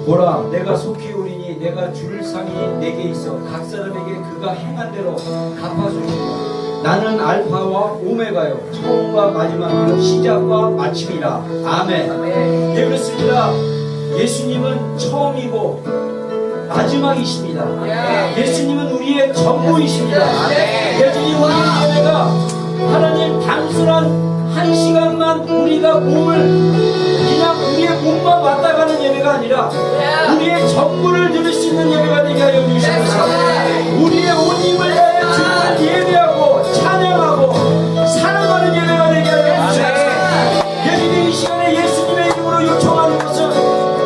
보라, 내가 속히 오리니 내가 줄 상이 내게 있어 각 사람에게 그가 행한 대로 갚아주리라. 나는 알파와 오메가요, 처음과 마지막이요, 시작과 마침이라. 아멘. 네, 그렇습니다. 예수님은 처음이고 마지막이십니다. 예수님은 우리의 전부이십니다. 예수님 우리 예배가 하나님 단순한 한 시간만 우리가 몸을 그냥 우리의 몸만 왔다 가는 예배가 아니라 우리의 전부를 드릴 수 있는 예배가 되게 하여 주시옵소서. 우리의 온 힘을 다해 주님을 예배하고 찬양하고 사랑하는 예배가 되게 하여 주시옵소서. 예수님 이 시간에 예수님의 이름으로 요청하는 것은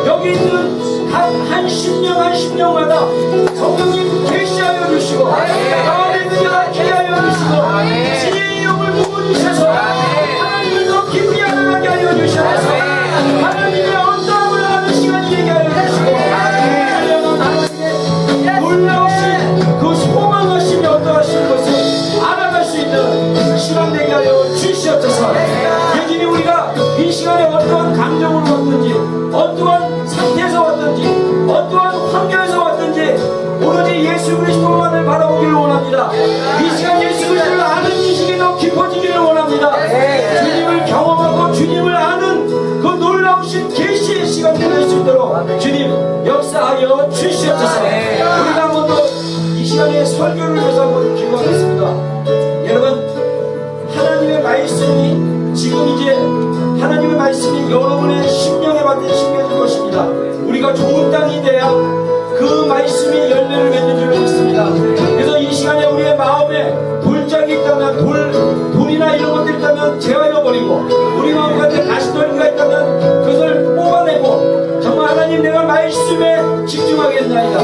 여기 있는 한 심령 한 심령마다 성령님 계시하여 주시고 가운데 있는 자가 기하여 주시고 지혜의 영을 부어주셔서 하나님을 더 깊이 알아가게 하여 주셔서 하나님의 언덕을 하는 시간이 되게 하여 주시고 찬양은 하나님의 놀라우신 그 소망하심이 어떠하신 것을 알아갈 수 있는 시간 되게 하여 주시옵소서. 예진이 우리가 이 시간에 어떠한 감정으로 왔든지 어떠한 상태에서 왔든지 어떠한 환경에서 왔든지 오로지 예수 그리스도만을 바라보기를 원합니다. 이 시간 예수 그리스도를 아는 지식이 더 깊어지기를 원합니다. 주님을 경험하고 주님을 아는 그 놀라우신 계시의 시간 될 수 있도록 주님 역사하여 주시옵소서. 우리가 한 번 더 이 시간에 설교를 위해서 한번 기도하겠습니다. 여러분, 하나님의 말씀이 지금 이제 하나님의 말씀이 여러분의 심령에 받은 심겨질 것입니다. 우리가 좋은 땅이 돼야 그 말씀이 열매를 맺는 줄 믿습니다. 그래서 이 시간에 우리의 마음에 돌짝이 있다면 돌이나 이런 것들이 있다면 제하여버리고 우리 마음 가운데 가시떨기가 있다면 그것을 뽑아내고 정말 하나님 내가 말씀에 집중하겠나이다.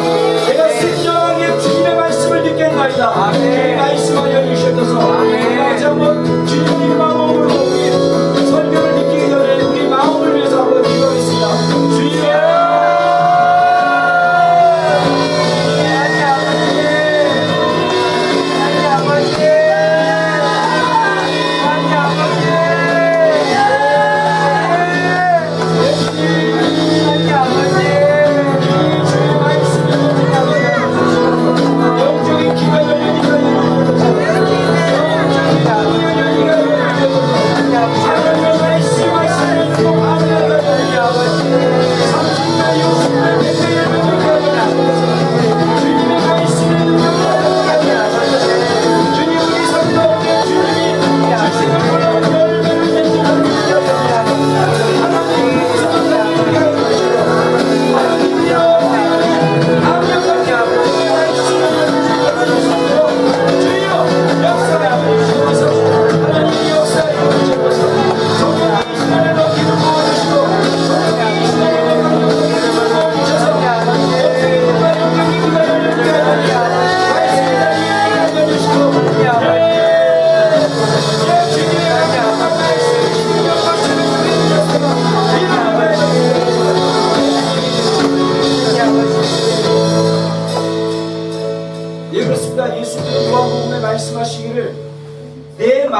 내가 신령하게 주님의 말씀을 듣겠나이다. 주님 말씀하여 주시옵소서. 다시 한번 주님의 마음으로 우리 설교를 듣기 전에 우리 마음을 위해서 한번 기도하겠습니다. 주여 영적인 기가 열리니까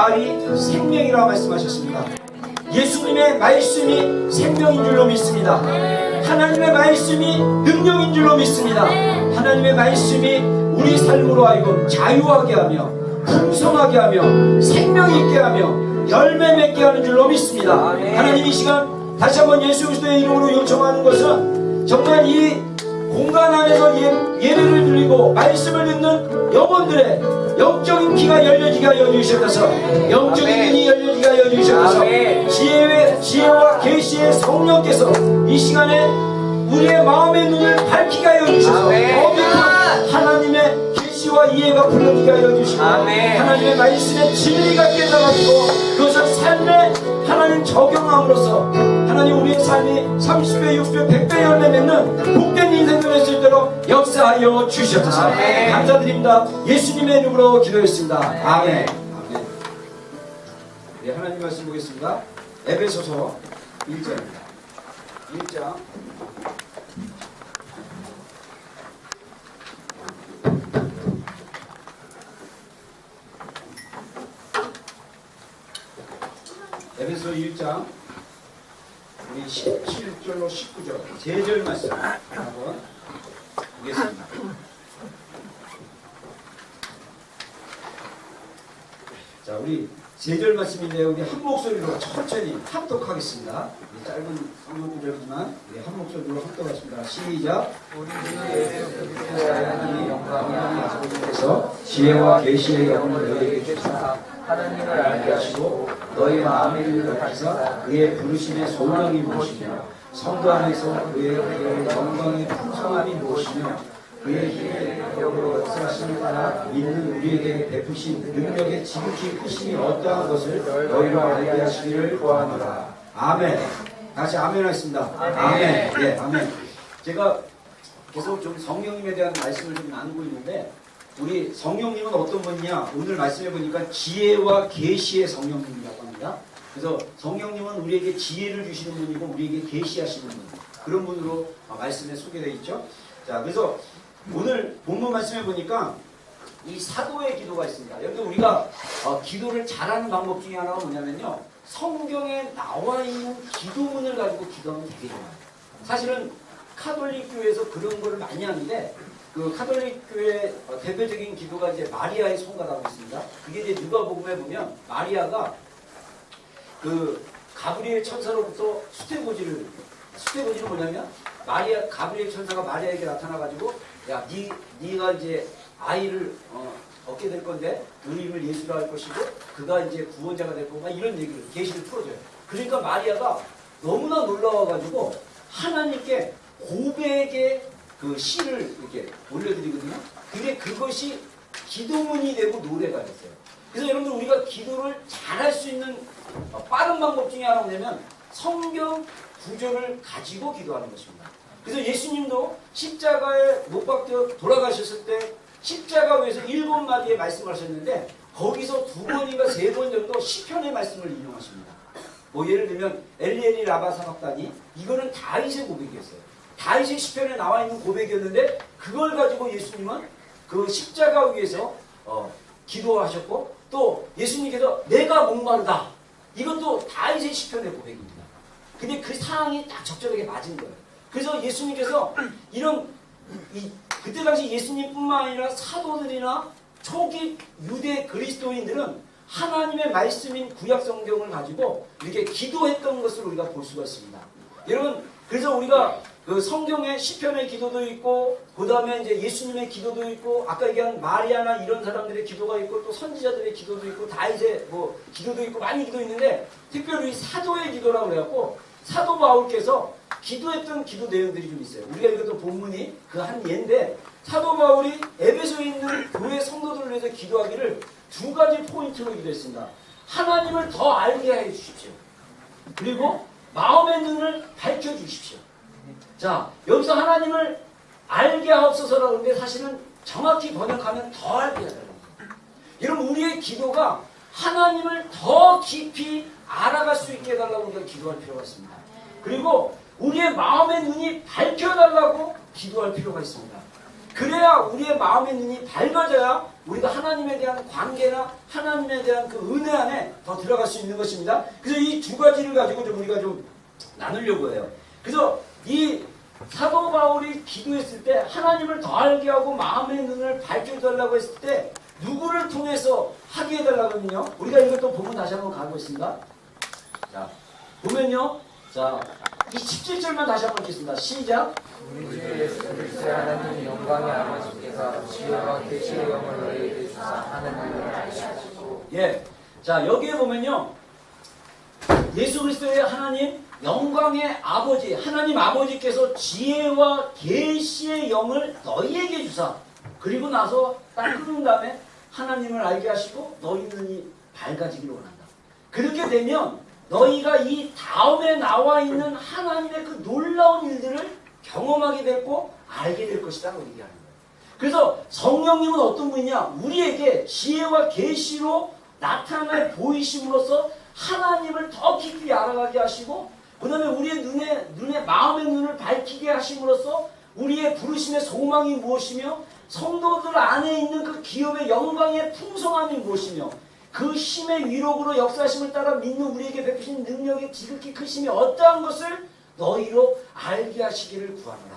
말이 생명이라고 말씀하셨습니다. 예수님의 말씀이 생명인 줄로 믿습니다. 하나님의 말씀이 능력인 줄로 믿습니다. 하나님의 말씀이 우리 삶으로 하여금 자유하게 하며 풍성하게 하며 생명 있게 하며 열매 맺게 하는 줄로 믿습니다. 하나님 이 시간 다시 한번 예수 그리스도의 이름으로 요청하는 것은 정말 이 공간 안에서 예배를 드리고 말씀을 듣는 영혼들의 영적인 귀가 열려지게 하여 주시옵소서. 영적인 눈이 열려지게 하여 주시옵소서. 지혜와 계시의 성령께서 이 시간에 우리의 마음의 눈을 밝히게 하여 주시옵소서. 거룩한 하나님의 계시와 이해가 불러지게 하여 주시고 하나님의 말씀의 진리가 깨달아지고 그것을 삶에 하나님 적용함으로써 하나님 우리의 삶이 30배, 60배, 100배 열매 맺는 복된 인생을 낼 수 있도록 역사하여 주시옵소서. 감사드립니다. 예수님의 이름으로 기도했습니다. 아멘. 아멘. 네, 하나님 말씀 보겠습니다. 에베소서 1장입니다. 1장 에베소 1장 우리 17절로 19절 세 절 말씀 한번 보겠습니다. 자, 우리 세 절 말씀인데 우리 한 목소리로 천천히 합독하겠습니다. 짧은 성경 구절이지만 우리 한 목소리로 합독하겠습니다. 시작. 하나님의 영광이 아버지께서 지혜와 계시의 영을 너희에게 주사 하나님을 알게 하시고 너희 마음의 일을 밝히사 그의 부르심의 소명이 무엇이며 성도 안에서 그의 영광의 풍성함이 무엇이며 그의 힘의 능력으로 역사하심을 따라 믿는 우리에게 베푸신 능력의 지극히 크심이 어떠한 것을 너희로 알게 하시기를 구하노라. 아멘. 다시 아멘 하겠습니다. 아멘. 네, 아멘. 제가 계속 좀 성령님에 대한 말씀을 좀 나누고 있는데 우리 성령님은 어떤 분이냐? 오늘 말씀해 보니까 지혜와 계시의 성령님이라고 합니다. 그래서 성령님은 우리에게 지혜를 주시는 분이고 우리에게 계시하시는 분, 그런 분으로 말씀에 소개되어 있죠. 자, 그래서 오늘 본문 말씀해 보니까 이 사도의 기도가 있습니다. 여러분 우리가 기도를 잘하는 방법 중에 하나가 뭐냐면요, 성경에 나와 있는 기도문을 가지고 기도하면 되게 좋아요. 사실은 카톨릭 교회에서 그런 거를 많이 하는데 그 카톨릭 교회 대표적인 기도가 이제 마리아의 송가라고 있습니다. 그게 이제 누가복음에 보면 마리아가 그 가브리엘 천사로부터 수태고지를 뭐냐면 가브리엘 천사가 마리아에게 나타나가지고 야, 네가 이제 아이를 얻게 될 건데 그 이름을 예수라 할 것이고 그가 이제 구원자가 될 거고 막 이런 얘기를 계시를 풀어줘요. 그러니까 마리아가 너무나 놀라워가지고 하나님께 고백의 그 시를 이렇게 올려드리거든요. 근데 그것이 기도문이 되고 노래가 됐어요. 그래서 여러분들 우리가 기도를 잘할 수 있는 빠른 방법 중에 하나가 뭐냐면 성경 구절을 가지고 기도하는 것입니다. 그래서 예수님도 십자가에 못 박혀 돌아가셨을 때 십자가 위에서 7마디의 말씀을 하셨는데 거기서 2번인가 3번 정도 시편의 말씀을 인용하십니다. 뭐 예를 들면 엘리엘이 라바 사막다니, 이거는 다윗의 고백이었어요. 다윗의 시편에 나와 있는 고백이었는데 그걸 가지고 예수님은 그 십자가 위에서 기도하셨고, 또 예수님께서 내가 목마르다, 이것도 다윗의 시편의 고백입니다. 근데 그 상황이 딱 적절하게 맞은 거예요. 그래서 예수님께서 그때 당시 예수님뿐만 아니라 사도들이나 초기 유대 그리스도인들은 하나님의 말씀인 구약 성경을 가지고 이렇게 기도했던 것을 우리가 볼 수가 있습니다. 여러분, 그래서 우리가 그 성경의 시편의 기도도 있고, 그 다음에 이제 예수님의 기도도 있고, 아까 얘기한 마리아나 이런 사람들의 기도가 있고, 또 선지자들의 기도도 있고, 다윗의 뭐 기도도 있고, 많이 기도 있는데, 특별히 사도의 기도라고 그래갖고, 사도 바울께서 기도했던 기도 내용들이 좀 있어요. 우리가 읽었던 본문이 그 한 예인데, 사도 바울이 에베소에 있는 교회 성도들을 위해서 기도하기를 2가지 포인트로 기도했습니다. 하나님을 더 알게 해 주십시오. 그리고 마음의 눈을 밝혀 주십시오. 자, 여기서 하나님을 알게 하옵소서라고 하는데 사실은 정확히 번역하면 더 알게 해달라고 합니다. 여러분, 우리의 기도가 하나님을 더 깊이 알아갈 수 있게 해달라고 우리가 기도할 필요가 있습니다. 그리고 우리의 마음의 눈이 밝혀달라고 기도할 필요가 있습니다. 그래야 우리의 마음의 눈이 밝아져야 우리가 하나님에 대한 관계나 하나님에 대한 그 은혜 안에 더 들어갈 수 있는 것입니다. 그래서 이 두 가지를 가지고 좀 우리가 좀 나누려고 해요. 그래서 이 사도 바울이 기도했을 때 하나님을 더 알게 하고 마음의 눈을 밝혀달라고 했을 때 누구를 통해서 하게 해달라고 하면요. 우리가 이것도 보면 다시 한번 가고 있습니다. 자, 보면요. 자, 이 17절만 다시 한번 읽겠습니다. 시작. 우리 주 예수 그리스도의 하나님 영광의 아버지께서 지혜와 계시의 영을 너희에게 주사 하나님을 알게 하시고. 예. 자, 여기에 보면요. 예수 그리스도의 하나님 영광의 아버지, 하나님 아버지께서 지혜와 계시의 영을 너희에게 주사. 그리고 나서 딱 끊은 다음에 하나님을 알게 하시고 너희 눈이 밝아지기를 원한다. 그렇게 되면 너희가 이 다음에 나와 있는 하나님의 그 놀라운 일들을 경험하게 되고 알게 될 것이다 라고 얘기하는 거예요. 그래서 성령님은 어떤 분이냐? 우리에게 지혜와 계시로 나타내 보이심으로써 하나님을 더 깊이 알아가게 하시고 그 다음에 우리의 눈에 마음의 눈을 밝히게 하심으로써 우리의 부르심의 소망이 무엇이며 성도들 안에 있는 그 기업의 영광의 풍성함이 무엇이며 그 힘의 위력으로 역사심을 따라 믿는 우리에게 베푸신 능력의 지극히 크심이 어떠한 것을 너희로 알게 하시기를 구하노라.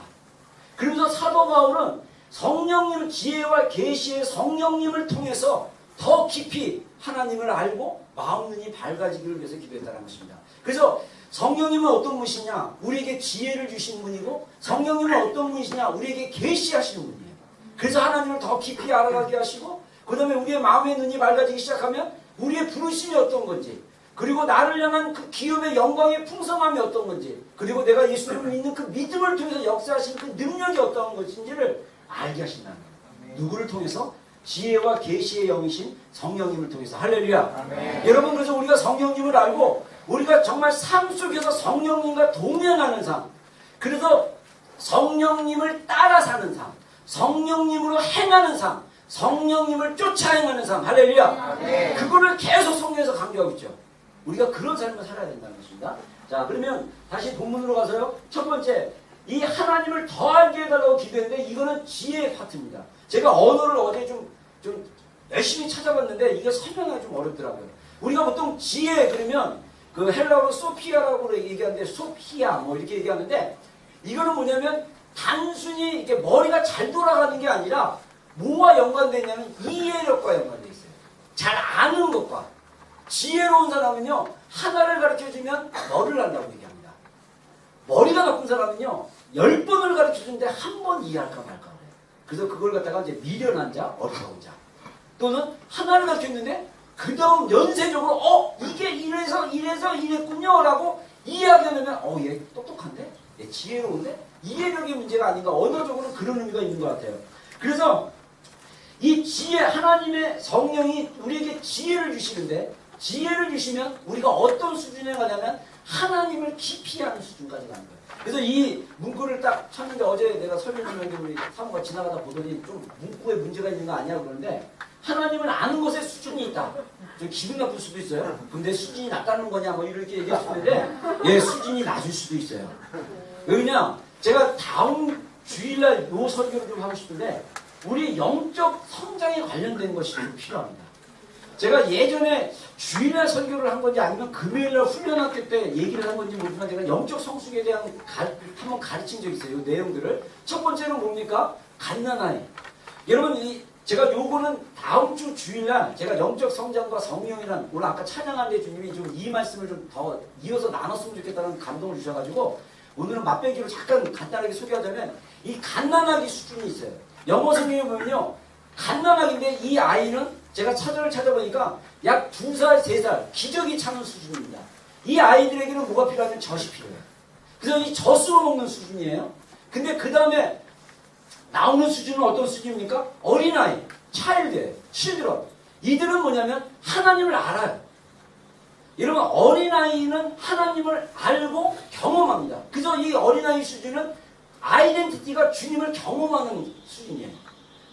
그러면서 사도 바울은 성령님 지혜와 계시의 성령님을 통해서 더 깊이 하나님을 알고 마음 눈이 밝아지기를 위해서 기도했다는 것입니다. 그래서 성령님은 어떤 분이시냐? 우리에게 지혜를 주신 분이고 성령님은 어떤 분이시냐? 우리에게 계시하시는 분이에요. 그래서 하나님을 더 깊이 알아가게 하시고 그 다음에 우리의 마음의 눈이 밝아지기 시작하면 우리의 부르심이 어떤 건지 그리고 나를 향한 그 기업의 영광의 풍성함이 어떤 건지 그리고 내가 예수를 믿는 그 믿음을 통해서 역사하신 그 능력이 어떤 것인지를 알게 하신다는 거예요. 누구를 통해서? 지혜와 계시의 영이신 성령님을 통해서. 할렐루야. 아멘. 여러분 그래서 우리가 성령님을 알고 우리가 정말 삶 속에서 성령님과 동행하는 삶 그래서 성령님을 따라 사는 삶 성령님으로 행하는 삶 성령님을 쫓아 행하는 삶. 할렐루야. 아멘. 그거를 계속 성경에서 강조하고 있죠. 우리가 그런 삶을 살아야 된다는 것입니다. 자, 그러면 다시 본문으로 가서요. 첫 번째, 이 하나님을 더 알게 해달라고 기도했는데 이거는 지혜의 파트입니다. 제가 언어를 어제 좀 열심히 찾아봤는데 이게 설명하기 좀 어렵더라고요. 우리가 보통 지혜 그러면 그 헬라어로 소피아라고 얘기하는데 소피아 뭐 이렇게 얘기하는데 이거는 뭐냐면 단순히 이렇게 머리가 잘 돌아가는 게 아니라 뭐와 연관되어 있냐면 이해력과 연관되어 있어요. 잘 아는 것과. 지혜로운 사람은요 하나를 가르쳐주면 너를 안다고 얘기합니다. 머리가 나쁜 사람은요 10번을 가르쳐주는데 한 번 이해할까 말까 그래요. 그래서 그걸 갖다가 이제 미련한 자, 어리석은 자 또는 하나를 가르쳤는데 그 다음 연쇄적으로 이게 이래서 이랬군요 라고 이해하게 되면 얘 똑똑한데? 얘 지혜로운데? 이해력의 문제가 아닌가. 언어적으로 그런 의미가 있는 것 같아요. 그래서 이 지혜, 하나님의 성령이 우리에게 지혜를 주시는데 지혜를 주시면 우리가 어떤 수준에 가냐면 하나님을 깊이 아는 수준까지 가는 거예요. 그래서 이 문구를 딱 찾는데 어제 내가 설명하는데 우리 사모가 지나가다 보더니 좀 문구에 문제가 있는 거 아니야 그러는데 하나님을 아는 것에 수준이 있다. 좀 기분 나쁠 수도 있어요. 근데 수준이 낮다는 거냐 뭐 이렇게 얘기할 수 있는데 예, 수준이 낮을 수도 있어요. 왜냐 제가 다음 주일날 요 설교를 좀 하고 싶은데 우리 영적 성장에 관련된 것이 좀 필요합니다. 제가 예전에 주일날 설교를 한 건지 아니면 금요일날 훈련학교 때 얘기를 한 건지 모르지만 제가 영적 성숙에 대한 한번 가르친 적이 있어요. 이 내용들을. 첫 번째는 뭡니까? 갓난아이. 여러분 제가 요거는 다음 주 주일날 제가 영적 성장과 성령이란 오늘 아까 찬양하는데 주님이 좀 이 말씀을 좀 더 이어서 나눴으면 좋겠다는 감동을 주셔가지고 오늘은 맛배기로 잠깐 간단하게 소개하자면 이 갓난아기 수준이 있어요. 영어 성경에 보면요. 갓난아기인데 이 아이는 제가 차전을 찾아보니까 약 2살, 3살 기저귀 차는 수준입니다. 이 아이들에게는 뭐가 필요하면 젖이 필요해요. 그래서 이 젖으로 먹는 수준이에요. 근데 그 다음에 나오는 수준은 어떤 수준입니까? 어린아이, 차일드예요. 칠드런. 이들은 뭐냐면 하나님을 알아요. 여러분 어린아이는 하나님을 알고 경험합니다. 그래서 이 어린아이 수준은 아이덴티티가 주님을 경험하는 수준이에요.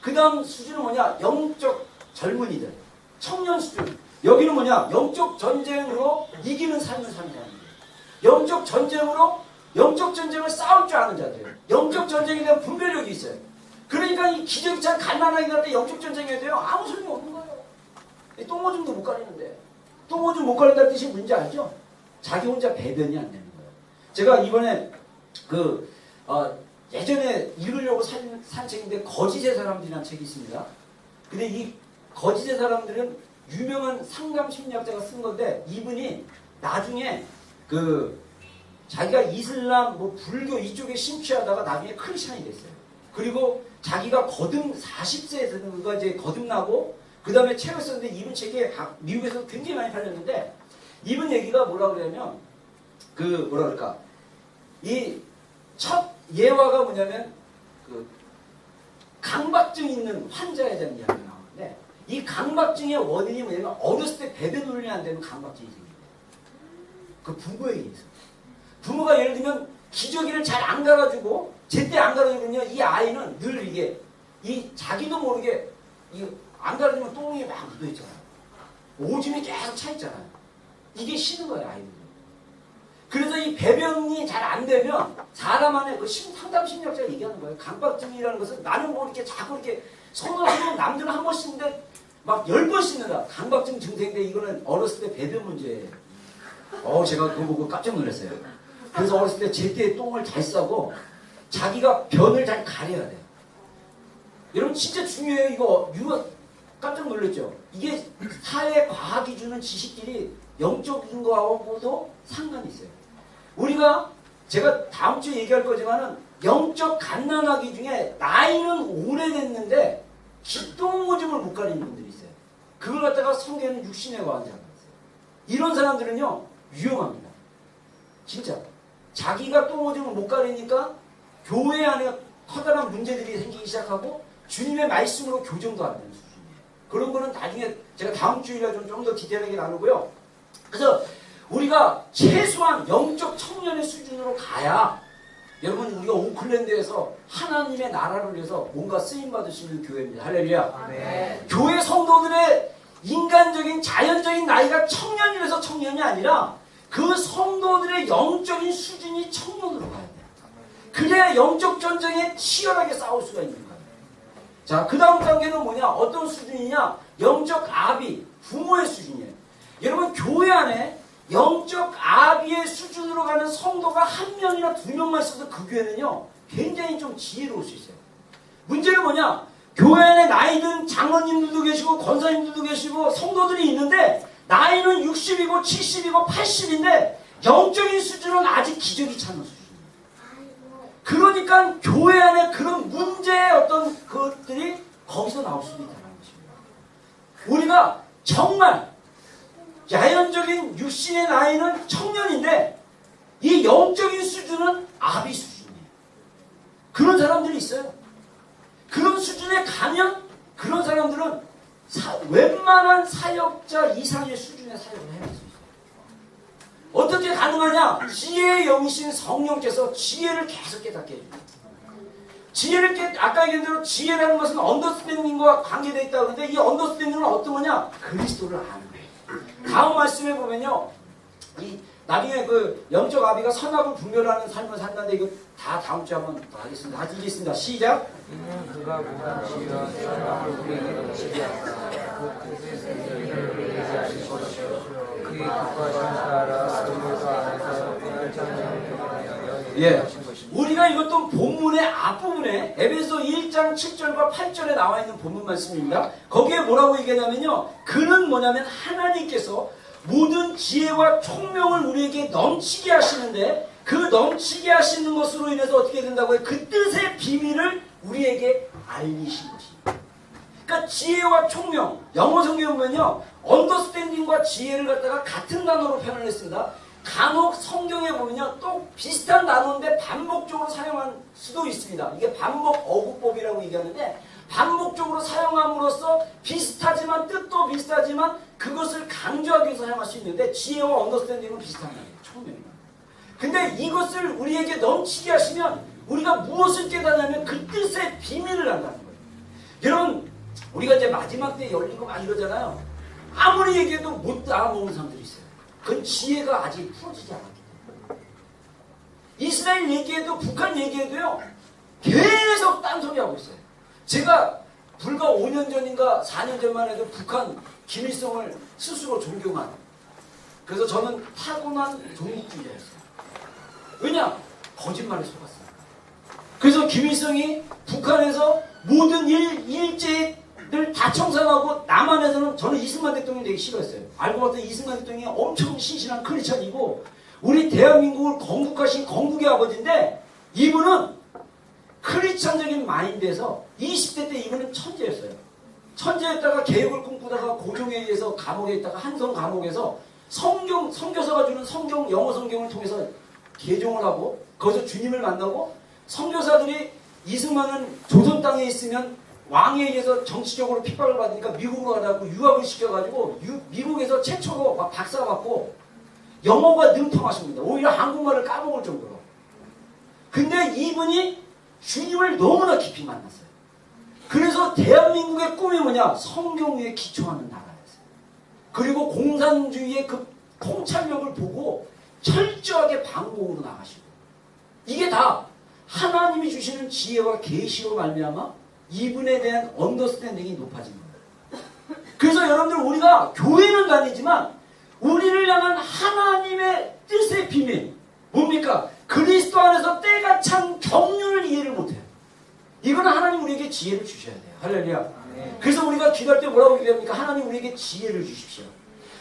그 다음 수준은 뭐냐? 영적 젊은이들, 청년 수준. 여기는 뭐냐? 영적 전쟁으로 이기는 삶을 사는 사람이에요. 영적 전쟁을 싸울 줄 아는 자들. 영적 전쟁에 대한 분별력이 있어요. 그러니까 이 기저귀찬 갓난아기 같은 영적 전쟁이 돼요. 아무 소용이 없는 거예요. 똥오줌도 못 가리는데. 똥오줌 못 가린다는 뜻이 뭔지 알죠? 자기 혼자 배변이 안 되는 거예요. 제가 이번에 예전에 읽으려고 산 책인데 거짓의 사람들이라는 책이 있습니다. 근데 이 거짓의 사람들은 유명한 상담 심리학자가 쓴 건데 이분이 나중에 자기가 이슬람, 불교 이쪽에 심취하다가 나중에 크리스찬이 됐어요. 그리고 자기가 40세에 되는 이제 거듭나고 그 다음에 책을 썼는데 이분 책이 미국에서 굉장히 많이 팔렸는데 이분 얘기가 뭐라고 그러냐면 이 첫 예화가 뭐냐면 강박증 있는 환자에 대한 이야기가 나오는데 이 강박증의 원인이 뭐냐면 어렸을 때 배변 훈련이 안 되면 강박증이 생긴대요. 그 부모에 의해서. 부모가 예를 들면 기저귀를 잘 안 갈아주고 제때 안 갈아주면요 이 아이는 늘 이게 자기도 모르게 안 갈아주면 똥이 막 묻어있잖아요. 오줌이 계속 차있잖아요. 이게 싫은 거예요 아이들은. 그래서 이 배변이 잘 안 되면 사람 안에 상담 심리학자가 얘기하는 거예요. 강박증이라는 것은 나는 이렇게 자꾸 이렇게 손을 하면 남들은 한 번 씻는데 막 10번 씻는다. 강박증 증세인데 이거는 어렸을 때 배변 문제예요. 제가 그거 보고 깜짝 놀랐어요. 그래서 어렸을 때 제때 똥을 잘 싸고 자기가 변을 잘 가려야 돼요. 여러분 진짜 중요해요. 이거 깜짝 놀랐죠? 이게 사회 과학이 주는 지식들이 영적인 거하고도 상관이 있어요. 제가 다음 주에 얘기할 거지만은 영적 갓난아기 중에 나이는 오래됐는데 똥오줌을 못 가리는 분들이 있어요. 그걸 갖다가 성경에는 육신의 과학자가 있어요. 이런 사람들은요 위험합니다. 진짜 자기가 똥오줌을 못 가리니까 교회 안에 커다란 문제들이 생기기 시작하고 주님의 말씀으로 교정도 안 되는 수준이에요. 그런 거는 나중에 제가 다음 주일에 좀 더 디테일하게 나누고요. 그래서 우리가 최소한 영적 청년의 수준으로 가야 여러분 우리가 오클랜드에서 하나님의 나라를 위해서 뭔가 쓰임받을 수 있는 교회입니다. 할렐루야. 네. 교회 성도들의 인간적인 자연적인 나이가 청년이라서 청년이 아니라 그 성도들의 영적인 수준이 청년으로 가야 돼요. 그래야 영적 전쟁에 치열하게 싸울 수가 있는 거예요. 자, 그 다음 단계는 뭐냐? 어떤 수준이냐? 영적 아비, 부모의 수준이에요. 여러분 교회 안에 영적 아비의 수준으로 가는 성도가 한 명이나 두 명만 있어서 그 교회는요 굉장히 좀 지혜로울 수 있어요. 문제는 뭐냐? 교회 안에 나이든 장로님들도 계시고 권사님들도 계시고 성도들이 있는데 나이는 60이고 70이고 80인데 영적인 수준은 아직 기저귀 차는 수준이에요. 그러니까 교회 안에 그런 문제의 어떤 것들이 거기서 나올 수도 있다는 것입니다. 우리가 정말 자연적인 육신의 나이는 청년인데 이 영적인 수준은 아비 수준이에요. 그런 사람들이 있어요. 그런 수준에 가면 그런 사람들은 웬만한 사역자 이상의 수준의 사역을 해야 할 수 있어요. 어떻게 가능하냐? 지혜의 영이신 성령께서 지혜를 계속 깨닫게 해줍니다. 아까 얘기한 대로 지혜라는 것은 언더스탠딩과 관계되어 있다고 하는데 이 언더스탠딩은 어떤 거냐? 그리스도를 아는 거예요. 다음 말씀에 보면요. 나중에 영적 아비가 선악을 분별하는 삶을 산다는데 이거 다 다음 주에 한번 하겠습니다. 같이 읽겠습니다. 시작. 이는 그가 모든 지혜와 선악을 우리에게 지배하사 그 뜻에서 이를 우리에게 하실 것이요 그의 뜻과 따라 그리스도 안에서 예, 우리가 이것도 본문의 앞부분에 에베소 1장 7절과 8절에 나와 있는 본문 말씀입니다. 거기에 뭐라고 얘기하냐면요. 그는 뭐냐면 하나님께서 모든 지혜와 총명을 우리에게 넘치게 하시는데 그 넘치게 하시는 것으로 인해서 어떻게 된다고요? 그 뜻의 비밀을 우리에게 알리신 것입니다. 그러니까 지혜와 총명, 영어 성경에 보면요. 언더스탠딩과 지혜를 갖다가 같은 단어로 표현을 했습니다. 간혹 성경에 보면요 또 비슷한 단어인데 반복적으로 사용할 수도 있습니다. 이게 반복 어구법이라고 얘기하는데 반복적으로 사용함으로써 비슷하지만 뜻도 비슷하지만 그것을 강조하기 위해서 사용할 수 있는데 지혜와 언더스탠딩은 비슷한 거예요. 총명이요. 근데 이것을 우리에게 넘치게 하시면 우리가 무엇을 깨닫냐면 그 뜻의 비밀을 안다는 거예요. 여러분 우리가 이제 마지막 때 열리고 막 이러잖아요. 아무리 얘기해도 못 알아먹는 사람들이 있어요. 그건 지혜가 아직 풀어지지 않았기 때문에. 이스라엘 얘기해도 북한 얘기해도요 계속 딴소리하고 있어요. 제가 불과 5년 전인가 4년 전만 해도 북한 김일성을 스스로 존경한, 그래서 저는 타고난 종북주의자였어요. 왜냐? 거짓말에 속았어요. 그래서 김일성이 북한에서 모든 일제를 다 청산하고 남한에서는, 저는 이승만 대통령 되게 싫어했어요. 알고 봤더니 이승만 대통령이 엄청 신실한 크리스찬이고 우리 대한민국을 건국하신 건국의 아버지인데, 이분은 크리스찬적인 마인드에서 20대 때 이분은 천재였어요. 천재였다가 개혁을 꿈꾸다가 고종에 의해서 감옥에 있다가 한성 감옥에서 선교사가 주는 성경, 영어 성경을 통해서 개종을 하고 거기서 주님을 만나고, 선교사들이 이승만은 조선 땅에 있으면 왕에 의해서 정치적으로 핍박을 받으니까 미국으로 가라고 유학을 시켜가지고 미국에서 최초로 막 박사 받고 영어가 능통하십니다. 오히려 한국말을 까먹을 정도로. 근데 이분이 주님을 너무나 깊이 만났어요. 그래서 대한민국의 꿈이 뭐냐? 성경 위에 기초하는 나라였어요. 그리고 공산주의의 그 통찰력을 보고 철저하게 반공으로 나가시고, 이게 다 하나님이 주시는 지혜와 계시로 말미암아 이분에 대한 언더스탠딩이 높아진 거예요. 그래서 여러분들, 우리가 교회는 다니지만 우리를 향한 하나님의 뜻의 비밀 뭡니까? 그리스도 안에서 때가 찬 경륜을 이해를 못해요. 이거는 하나님 우리에게 지혜를 주셔야 돼요. 할렐루야. 그래서 우리가 기도할 때 뭐라고 기도합니까? 하나님 우리에게 지혜를 주십시오.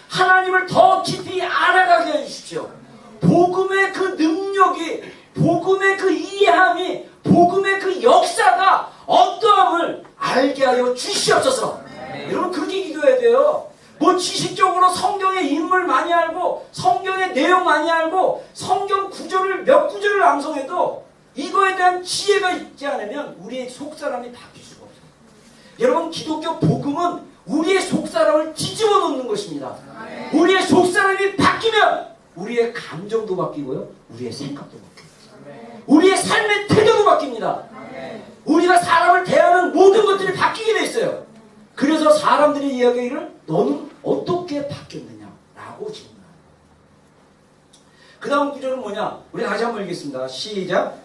하나님을 더 깊이 알아가게 해주십시오. 복음의 그 능력이, 복음의 그 이해함이, 복음의 그 역사가 어떠함을 알게 하여 주시옵소서. 여러분, 그렇게 기도해야 돼요. 뭐 지식적으로 성경의 인물 많이 알고 성경의 내용 많이 알고 성경 구절을 몇 구절을 암송해도 이거에 대한 지혜가 있지 않으면 우리의 속사람이 바뀔 수가 없어요. 여러분, 기독교 복음은 우리의 속사람을 뒤집어 놓는 것입니다. 우리의 속사람이 바뀌면 우리의 감정도 바뀌고요, 우리의 생각도 바뀌어요. 우리의 삶의 태도도 바뀝니다. 우리가 사람을 대하는 모든 것들이 바뀌게 돼 있어요. 그래서 사람들이 이야기를 너는 어떻게 바뀌었느냐라고 질문합니다. 그 다음 구절은 뭐냐? 우리 다시 한번 읽겠습니다. 시작.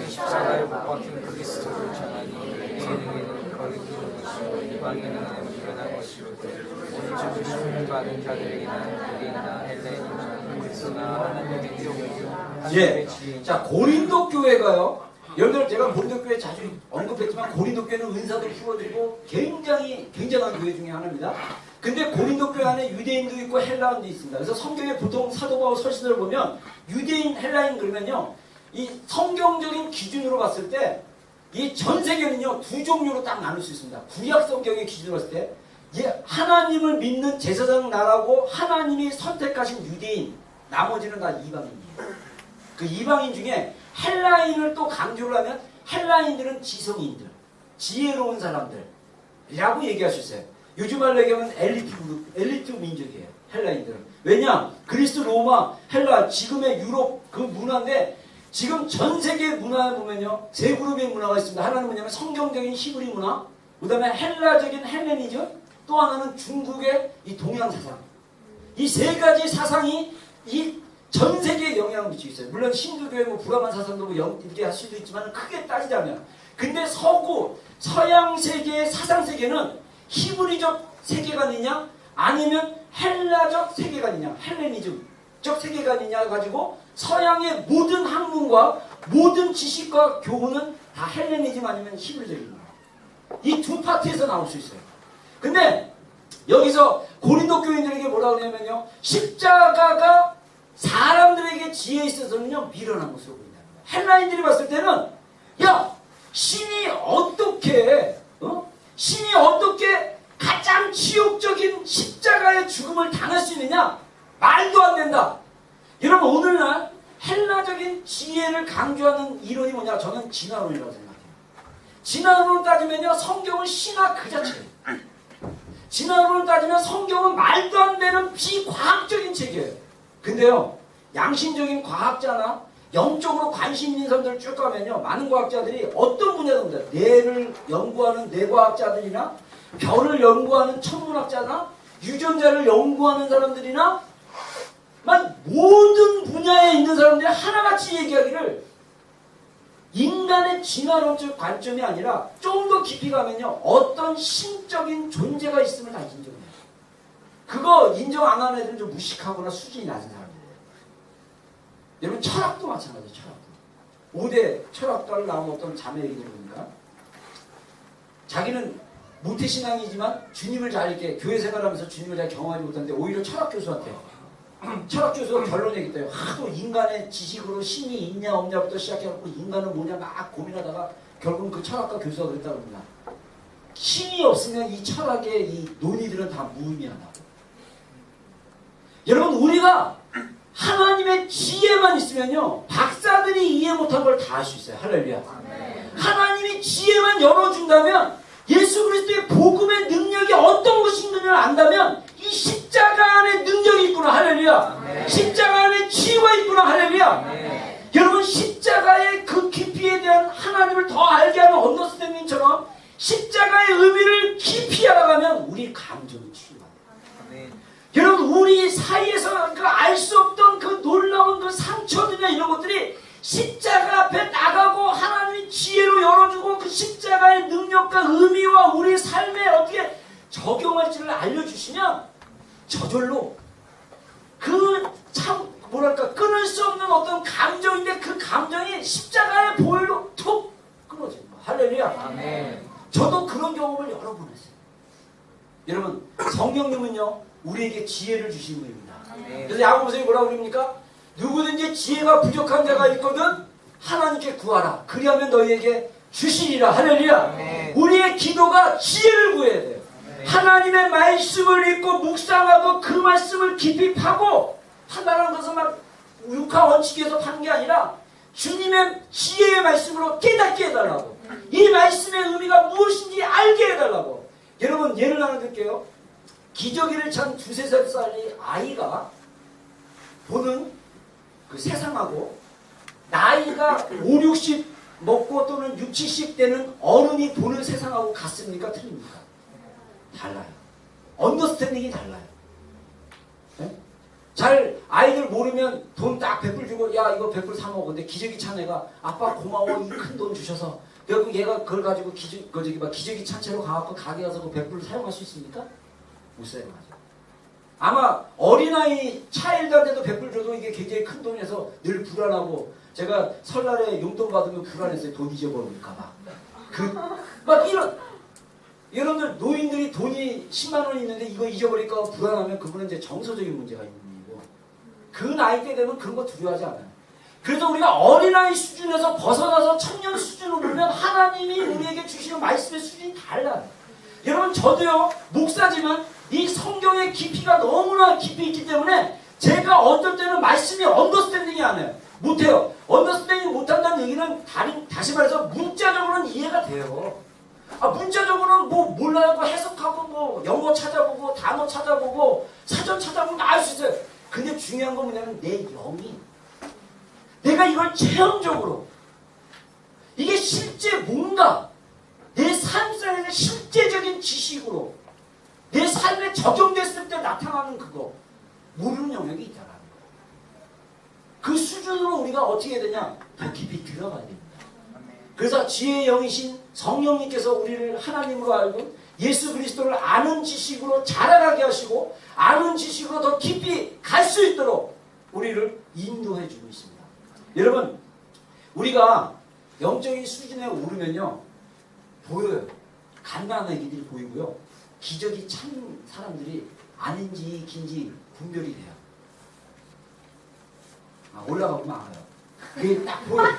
십자가에 못 박힌 그리스도를 전하니 재능에는 거리끼는 것이요 이방인은 미련한 것이로되 오늘 죽으심을 받은 자들에게는 유대인이나 헬라인이나 그리스도나 하나님의 교회요. 예. 자, 고린도 교회가요. 여러분들, 제가 고린도 교회 자주 언급했지만 고린도 교회는 은사도 풀어드리고 굉장히 굉장한 교회 중에 하나입니다. 근데 고린도 교회 안에 유대인도 있고 헬라인도 있습니다. 그래서 성경에 보통 사도 바울 서신을 보면 유대인, 헬라인 그러면요, 이 성경적인 기준으로 봤을 때 이 전 세계는요 두 종류로 딱 나눌 수 있습니다. 구약 성경의 기준으로 봤을 때 하나님을 믿는 제사장 나라고 하나님이 선택하신 유대인, 나머지는 다 이방인이에요. 그 이방인 중에 헬라인을 또 강조를 하면 헬라인들은 지성인들, 지혜로운 사람들이라고 얘기할 수 있어요. 요즘 말로 얘기하면 엘리트 그룹, 엘리트 민족이에요. 헬라인들은. 왜냐? 그리스, 로마, 헬라, 지금의 유럽 그 문화인데, 지금 전 세계 문화에 보면요 세 그룹의 문화가 있습니다. 하나는 뭐냐면 성경적인 히브리 문화, 그 다음에 헬라적인 헬레니즘, 또 하나는 중국의 이 동양 사상. 이 세 가지 사상이 이 전 세계에 영향을 미치고 있어요. 물론 신두교의 뭐 브라만 사상도 뭐 얘기할 수도 있지만 크게 따지자면, 근데 서구 서양 세계의 사상 세계는 히브리적 세계관이냐 아니면 헬라적 세계관이냐, 헬레니즘적 세계관이냐 가지고 서양의 모든 학문과 모든 지식과 교훈은 다 헬레니즘 아니면 히브리적인 거예요. 이 두 파트에서 나올 수 있어요. 근데 여기서 고린도 교인들에게 뭐라고 하냐면요, 십자가가 사람들에게 지혜에 있어서는요 미련한 것으로 보인다는 거예요. 헬라인들이 봤을 때는 야, 신이 어떻게 가장 치욕적인 십자가의 죽음을 당할 수 있느냐? 말도 안 된다. 여러분, 오늘날 헬라적인 지혜를 강조하는 이론이 뭐냐? 저는 진화론이라고 생각해요. 진화론을 따지면요 성경은 신화 그 자체예요. 진화론을 따지면 성경은 말도 안 되는 비과학적인 책이에요. 근데요, 양심적인 과학자나 영적으로 관심 있는 사람들을 쭉 가면요, 많은 과학자들이 어떤 분야든지, 뇌를 연구하는 뇌과학자들이나 별을 연구하는 천문학자나 유전자를 연구하는 사람들이나 막 모든 분야에 있는 사람들이 하나같이 얘기하기를 인간의 진화론적 관점이 아니라 좀 더 깊이 가면요, 어떤 신적인 존재가 있음을 다 인정해요. 그거 인정 안 하는 애들은 좀 무식하거나 수준이 낮은 사람들이에요. 여러분, 철학도 마찬가지예요. 철학도 5대 철학가를 나온 어떤 자매 얘기 들어보니까 자기는 모태신앙이지만 주님을 잘 이렇게 교회 생활하면서 주님을 잘 경험하지 못하는데 오히려 철학 교수한테 철학 교수가 결론 얘기했대요. 하도 인간의 지식으로 신이 있냐 없냐부터 시작해갖고 인간은 뭐냐 막 고민하다가 결국은 그 철학가 교수가 그랬다고 합니다. 신이 없으면 이 철학의 이 논의들은 다 무의미하다고. 여러분, 우리가 하나님의 지혜만 있으면요, 박사들이 이해 못한 걸 다 할 수 있어요. 할렐루야. 하나님이 지혜만 열어준다면, 예수 그리스도의 복음의 능력이 어떤 것인지를 안다면 이 십자가 안에 능력이 있구나. 할렐루야. 십자가 안에 치유가 있구나. 할렐루야. 여러분, 십자가의 그 깊이에 대한 하나님을 더 알게 하는 언더스탠딩처럼 십자가의 의미를 깊이 알아가면 우리 감정이 치유가 돼요. 여러분, 우리 사이에서 그 알 수 없던 그 놀라운 그 상처들이나 이런 것들이 십자가 앞에 나가고 하나님이 지혜로 열어주고 그 십자가의 능력과 의미와 우리 삶에 어떻게 적용할지를 알려주시면 저절로 그 참 뭐랄까 끊을 수 없는 어떤 감정인데 그 감정이 십자가의 보혈로 툭 끊어진 거예요. 할렐루야. 아멘. 저도 그런 경험을 여러 번 했어요. 여러분, 성령님은요 우리에게 지혜를 주시는 분입니다. 그래서 야고보서에 뭐라고 그럽니까? 누구든지 지혜가 부족한 자가 있거든 하나님께 구하라. 그리하면 너희에게 주시리라. 할렐루야. 아멘. 우리의 기도가 지혜를 구해야 돼요. 아멘. 하나님의 말씀을 읽고 묵상하고 그 말씀을 깊이 파고 판단하는 것은 막 육하 원칙에서 파는 게 아니라 주님의 지혜의 말씀으로 깨닫게 해달라고. 이 말씀의 의미가 무엇인지 알게 해달라고. 여러분, 예를 하나 들게요. 기저귀를 찬 2~3살의 아이가 보는 그 세상하고 나이가 5, 60 먹고 또는 6, 70 되는 어른이 보는 세상하고 같습니까? 틀립니까? 달라요. 언더스탠딩이 달라요. 네? 잘 아이들 모르면 돈 딱 100불 주고 야 이거 100불 사 먹어. 근데 기저귀 찬 애가 아빠 고마워 이 큰 돈 주셔서 결국 얘가 그걸 가지고 기저귀 찬 채로 가갖고 가게 가서 그 100불을 사용할 수 있습니까? 못 사용하죠. 아마 어린아이 차일드한테도 100불 줘도 이게 굉장히 큰 돈이라서 늘 불안하고 제가 설날에 용돈 받으면 불안했어요. 돈 잊어버릴까 봐. 막 이런 여러분들 노인들이 돈이 10만 원 있는데 이거 잊어버릴까 봐 불안하면 그분은 이제 정서적인 문제가 있는 분이고 그 나이 때 되면 그런 거 두려워하지 않아요. 그래서 우리가 어린아이 수준에서 벗어나서 청년 수준으로 보면 하나님이 우리에게 주시는 말씀의 수준이 달라요. 여러분, 저도요 목사지만 이 성경의 깊이가 너무나 깊이 있기 때문에 제가 어떨 때는 말씀이 언더스탠딩이 안 해요. 못해요. 언더스탠딩 못한다는 얘기는 다시 말해서 문자적으로는 이해가 돼요. 문자적으로는 뭐 몰라요. 해석하고 뭐 영어 찾아보고 단어 찾아보고 사전 찾아보면 다 알 수 있어요. 근데 중요한 건 뭐냐면 내 영이 내가 이걸 체험적으로 이게 실제 뭔가 내 삶 속에서 실제적인 지식으로 내 삶에 적용됐을 때 나타나는 그거 모르는 영역이 있다는 거예요. 그 수준으로 우리가 어떻게 해야 되냐? 더 깊이 들어가야 됩니다. 그래서 지혜의 영이신 성령님께서 우리를 하나님으로 알고 예수 그리스도를 아는 지식으로 자라나게 하시고 아는 지식으로 더 깊이 갈 수 있도록 우리를 인도해 주고 있습니다. 여러분, 우리가 영적인 수준에 오르면요 보여요. 간단한 얘기들이 보이고요. 기적이 찬 사람들이 아닌지 긴지 분별이 돼요. 올라가보면 알아요. 그게 딱 보여요.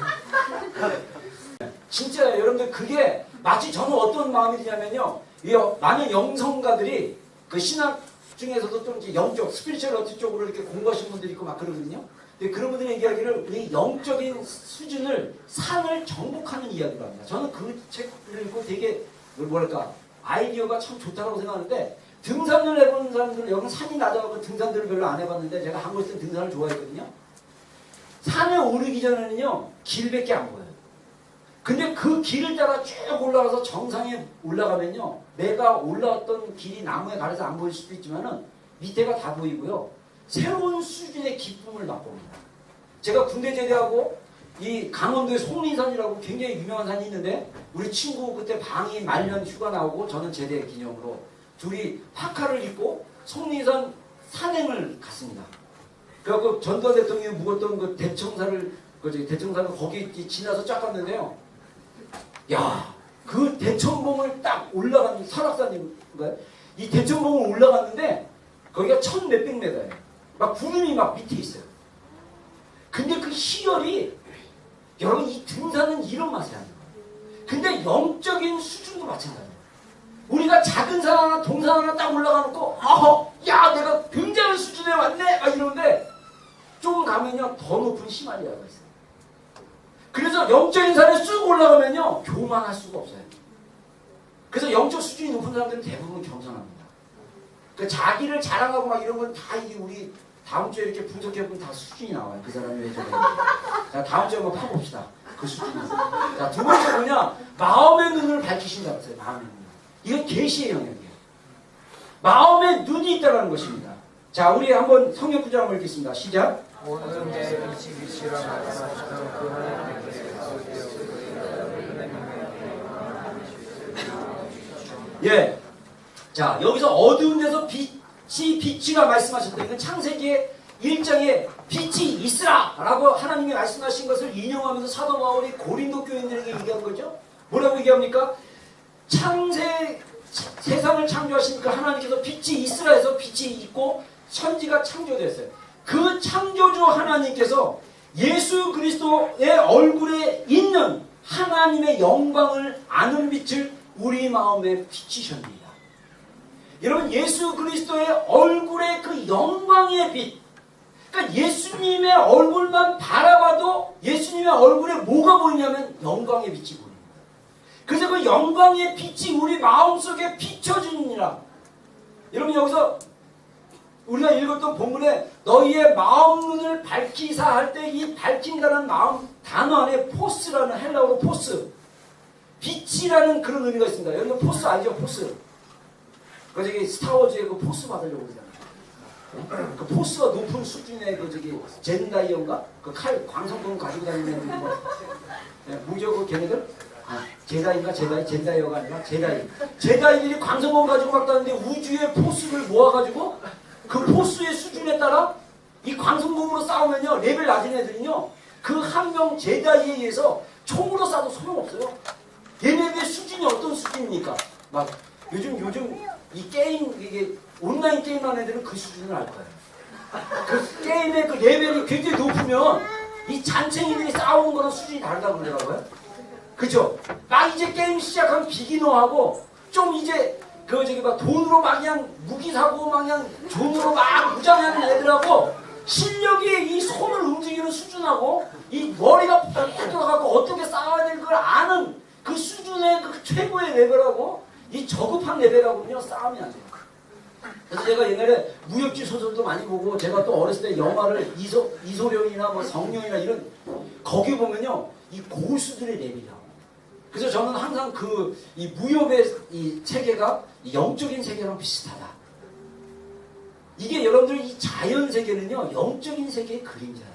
진짜 여러분들 그게 마치 저는 어떤 마음이 드냐면요. 많은 영성가들이 그 신학 중에서도 좀 이제 영적, 스피리추얼 어트 쪽으로 이렇게 공부하신 분들이 있고 막 그러거든요. 근데 그런 분들의 이야기를 우리 영적인 수준을 산을 정복하는 이야기를 합니다. 저는 그 책을 읽고 되게 뭐랄까 아이디어가 참 좋다고 생각하는데 등산을 해본 사람들은 여기 산이 낮아가지고 등산들을 별로 안 해봤는데 제가 한국에 있을 때 등산을 좋아했거든요. 산에 오르기 전에는요 길밖에 안 보여요. 근데 그 길을 따라 쭉 올라가서 정상에 올라가면요 내가 올라왔던 길이 나무에 가려서 안 보일 수도 있지만은 밑에가 다 보이고요 새로운 수준의 기쁨을 맛봅니다. 제가 군대 제대하고 이 강원도에 속리산이라고 굉장히 유명한 산이 있는데 우리 친구 그때 방이 말년 휴가 나오고 저는 제대 기념으로 둘이 파카를 입고 속리산 산행을 갔습니다. 그래갖고 전두환 대통령이 묵었던 그 대청사를 대청사를 거기 지나서 쫙 갔는데요. 야, 그 대청봉을 딱 올라가는 설악산인가요? 이 대청봉을 올라갔는데 거기가 1,000몇백 메다예요. 막 구름이 막 밑에 있어요. 근데 그 희열이 여러분 이 등산은 이런 맛이 아니에요. 근데 영적인 수준도 마찬가지예요. 우리가 작은 산 하나 동산 하나 딱 올라가놓고 야 내가 굉장한 수준에 왔네 막 이러는데 좀 가면요 더 높은 히말라야가 있어요. 그래서 영적인 산에 쑥 올라가면요 교만할 수가 없어요. 그래서 영적 수준이 높은 사람들은 대부분 겸손합니다. 그 자기를 자랑하고 막 이런 건 다 이게 우리 다음 주에 이렇게 분석해보면 다 수준이 나와요. 그 사람이 왜 저래. 자, 다음 주에 한번 파봅시다. 그 수준이. 자, 두 번째 뭐냐? 마음의 눈을 밝히신다고 했어요. 마음의 눈. 이건 계시의 영역이에요. 마음의 눈이 있다는 것입니다. 자, 우리 한번 성경 구절 한번 읽겠습니다. 시작. 오늘 내 빛이 빛이라 말씀하시던 그 하나님께서 예. 자, 여기서 어두운 데서 빛이라 말씀하셨다. 이건 창세기의 1장에 빛이 있으라! 라고 하나님이 말씀하신 것을 인용하면서 사도 바울이 고린도 교인들에게 얘기한 거죠. 뭐라고 얘기합니까? 세상을 창조하시니까 하나님께서 빛이 있으라 해서 빛이 있고 천지가 창조됐어요. 그 창조주 하나님께서 예수 그리스도의 얼굴에 있는 하나님의 영광을 아는 빛을 우리 마음에 비치셨습니다. 여러분 예수 그리스도의 얼굴의 그 영광의 빛, 그러니까 예수님의 얼굴만 바라봐도 예수님의 얼굴에 뭐가 보이냐면 영광의 빛이 보입니다. 그래서 그 영광의 빛이 우리 마음속에 비춰지니라. 여러분 여기서 우리가 읽었던 본문에 너희의 마음 눈을 밝히사 할 때 이 밝힌다는 마음 단어 안에 포스라는 헬라어로 포스, 빛이라는 그런 의미가 있습니다. 여러분 포스 알죠? 포스. 그 저기 스타워즈에 그 포스 받으려고 그러잖아요. 그 포스가 높은 수준의 그 저기 젠다이어인가? 그 칼 광선검 가지고 다니는 뭐 뭐죠 그 걔네들? 제다이인가 젠다이어가 아니라 제다이들이 광선검 가지고 막 다니는데 우주의 포스를 모아가지고 그 포스의 수준에 따라 이 광선검으로 싸우면요 레벨 낮은 애들은요 그 한 명 제다이에 의해서 총으로 쏴도 소용없어요. 얘네들의 수준이 어떤 수준입니까? 막 요즘 이 게임 이게 온라인 게임하는 애들은 그 수준을 알 거예요. 그 게임의 그 레벨이 굉장히 높으면 이 잔챙이들이 싸우는 거랑 수준이 다르다고 그러더라고요. 그죠? 막 이제 게임 시작하면 비기너하고 좀 이제 그 저기 막 돈으로 막 그냥 무기 사고 막 그냥 돈으로 막 무장하는 애들하고 실력이 이 손을 움직이는 수준하고 이 머리가 팍 들어가고 어떻게 싸워야 될 걸 아는 그 수준의 그 최고의 레벨하고 이 저급한 레벨하고는요 싸움이 안 돼요. 그래서 제가 옛날에 무협지 소설도 많이 보고 제가 또 어렸을 때 영화를 이소룡이나 뭐 성룡이나 이런 거기 보면요 이 고수들의 레벨이라고. 그래서 저는 항상 그 이 무협의 이 체계가 이 영적인 세계랑 비슷하다. 이게 여러분들 이 자연 세계는요 영적인 세계의 그림자예요.